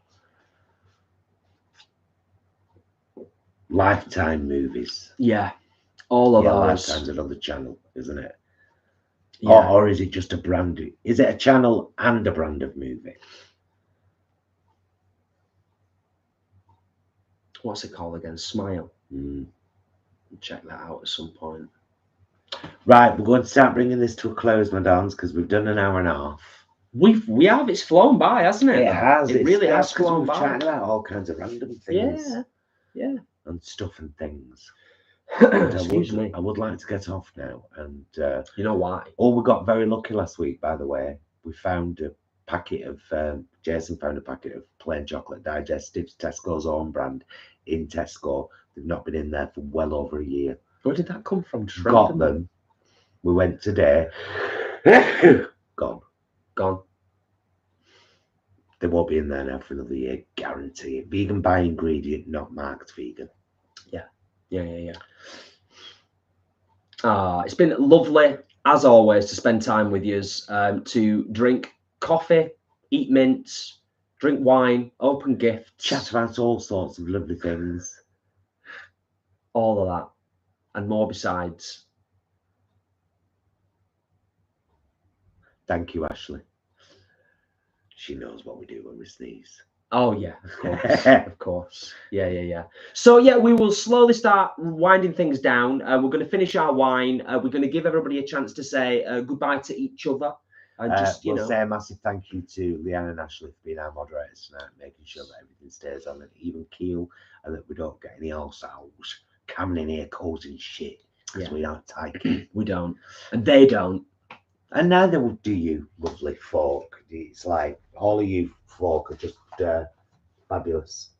Lifetime movies. Yeah. All of those. Lifetime's another channel, isn't it? Yeah. Or is it just a brand? Is it a channel and a brand of movie? What's it called again? Smile. Mm. Check that out at some point. Right, we're going to start bringing this to a close, my darlings, because we've done an hour and a half. We have. It's flown by, hasn't it? It has. It really has flown by. We've chatted about all kinds of random things. Yeah. And stuff and things. Excuse me. I would like to get off now. And you know why? Oh, we got very lucky last week, by the way. We found a packet of, Jason found a packet of plain chocolate digestives, Tesco's own brand, in Tesco. They've not been in there for well over a year. Where did that come from? Got them. We went today. Gone. They won't be in there now for another year, guarantee it. Vegan by ingredient, not marked vegan. Yeah. It's been lovely, as always, to spend time with you, to drink coffee, eat mints, drink wine, open gifts. Chat about all sorts of lovely things. All of that. And more besides. Thank you, Ashley. She knows what we do when we sneeze. Oh, yeah, of course. Of course. Yeah. So, yeah, we will slowly start winding things down. We're going to finish our wine. We're going to give everybody a chance to say goodbye to each other. And just, we'll say a massive thank you to Leanne and Ashley for being our moderators tonight, making sure that everything stays on an even keel and that we don't get any ourselves coming in here causing shit, because we don't take it. We don't. And they don't. And neither do you, lovely folk. It's like all of you folk are just fabulous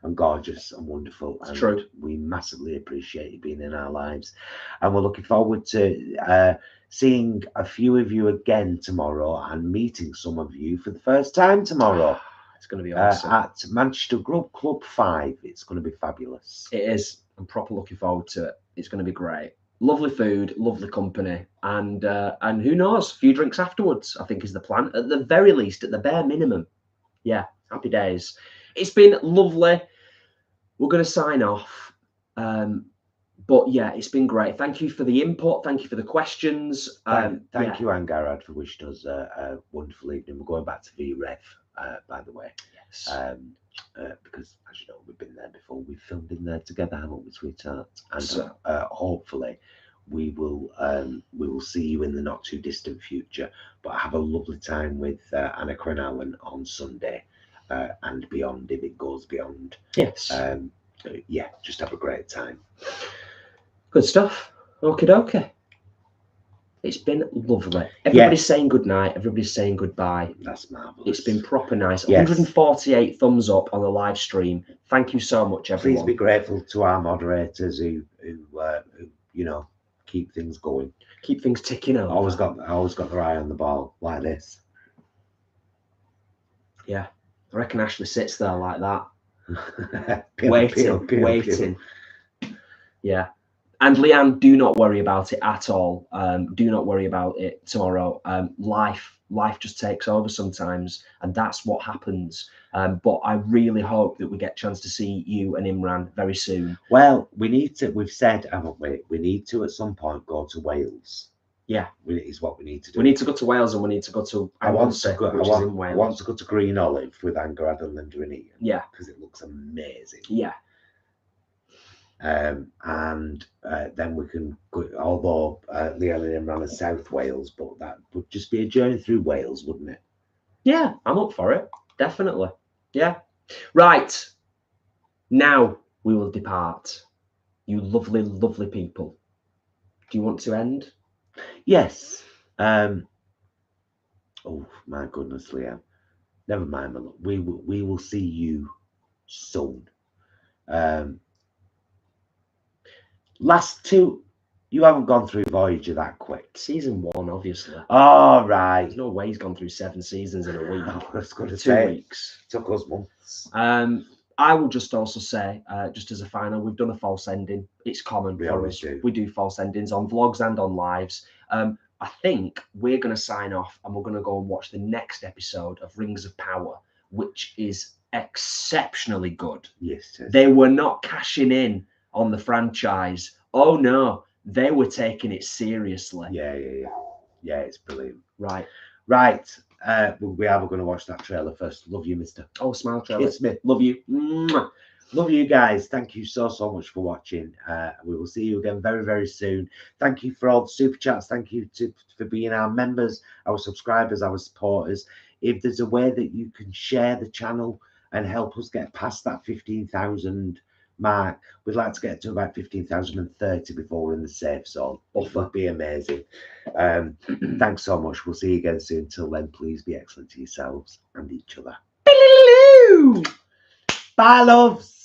and gorgeous and wonderful. It's and true. We massively appreciate you being in our lives. And we're looking forward to seeing a few of you again tomorrow and meeting some of you for the first time tomorrow. It's going to be awesome. At Manchester Grub Club 5. It's going to be fabulous. It is. I'm proper looking forward to it. It's going to be great. Lovely food, lovely company, and who knows, a few drinks afterwards, I think is the plan. At the very least, at the bare minimum. Yeah, happy days. It's been lovely. We're going to sign off. But yeah, it's been great. Thank you for the input. Thank you for the questions. Thank you, Angharad, for wishing us a wonderful evening. We're going back to VREV, by the way. Yes. Because, as you know, we've been there before. We've filmed in there together, haven't we, sweetheart? And So, hopefully we will see you in the not too distant future. But have a lovely time with Annika and Alan on Sunday and beyond, if it goes beyond. yes. Yeah, just have a great time. Good stuff. Okie dokie. It's been lovely. Everybody's saying good night. Everybody's saying goodbye. That's marvellous. It's been proper nice. Yes. 148 thumbs up on the live stream. Thank you so much, everyone. Please be grateful to our moderators who you know, keep things going. Keep things ticking over. Always got their eye on the ball like this. Yeah. I reckon Ashley sits there like that. Waiting. Waiting. Yeah. And Leanne, do not worry about it at all. Do not worry about it tomorrow. Life just takes over sometimes, and that's what happens. But I really hope that we get a chance to see you and Imran very soon. Well, we need to. We've said, haven't we? We need to at some point go to Wales. Yeah, is what we need to do. We need to go to Wales, and we need to go to. I want to go to Green Olive with Angharad and Linda and Ian. Yeah, because it looks amazing. Yeah. And then we can go, although Leanne and Imran are South Wales, but that would just be a journey through Wales, wouldn't it? Yeah, I'm up for it. Definitely. Yeah. Right. Now we will depart. You lovely, lovely people. Do you want to end? Yes. Oh my goodness, Leanne. Never mind, my love. We will see you soon. Last two, you haven't gone through Voyager that quick. Season 1, obviously. All right. There's no way he's gone through 7 seasons in a week. I was going to 2 say, weeks. Took us months. I will just also say, just as a final, we've done a false ending. It's common for us. We do false endings on vlogs and on lives. I think we're going to sign off and we're going to go and watch the next episode of Rings of Power, which is exceptionally good. Yes. They were not cashing in on the franchise. Oh no, they were taking it seriously. Yeah, it's brilliant. Right. We are going to watch that trailer first. Love you, mister. Oh, smile trailer. It's me. Love you. Mwah. Love you guys. Thank you so much for watching. We will see you again very, very soon. Thank you for all the super chats. Thank you for being our members, our subscribers, our supporters. If there's a way that you can share the channel and help us get past that 15,000 mark, we'd like to get to about 15,030 before we're in the safe zone. It would be amazing. Thanks so much. We'll see you again soon. Till then, please be excellent to yourselves and each other. Bye, loves.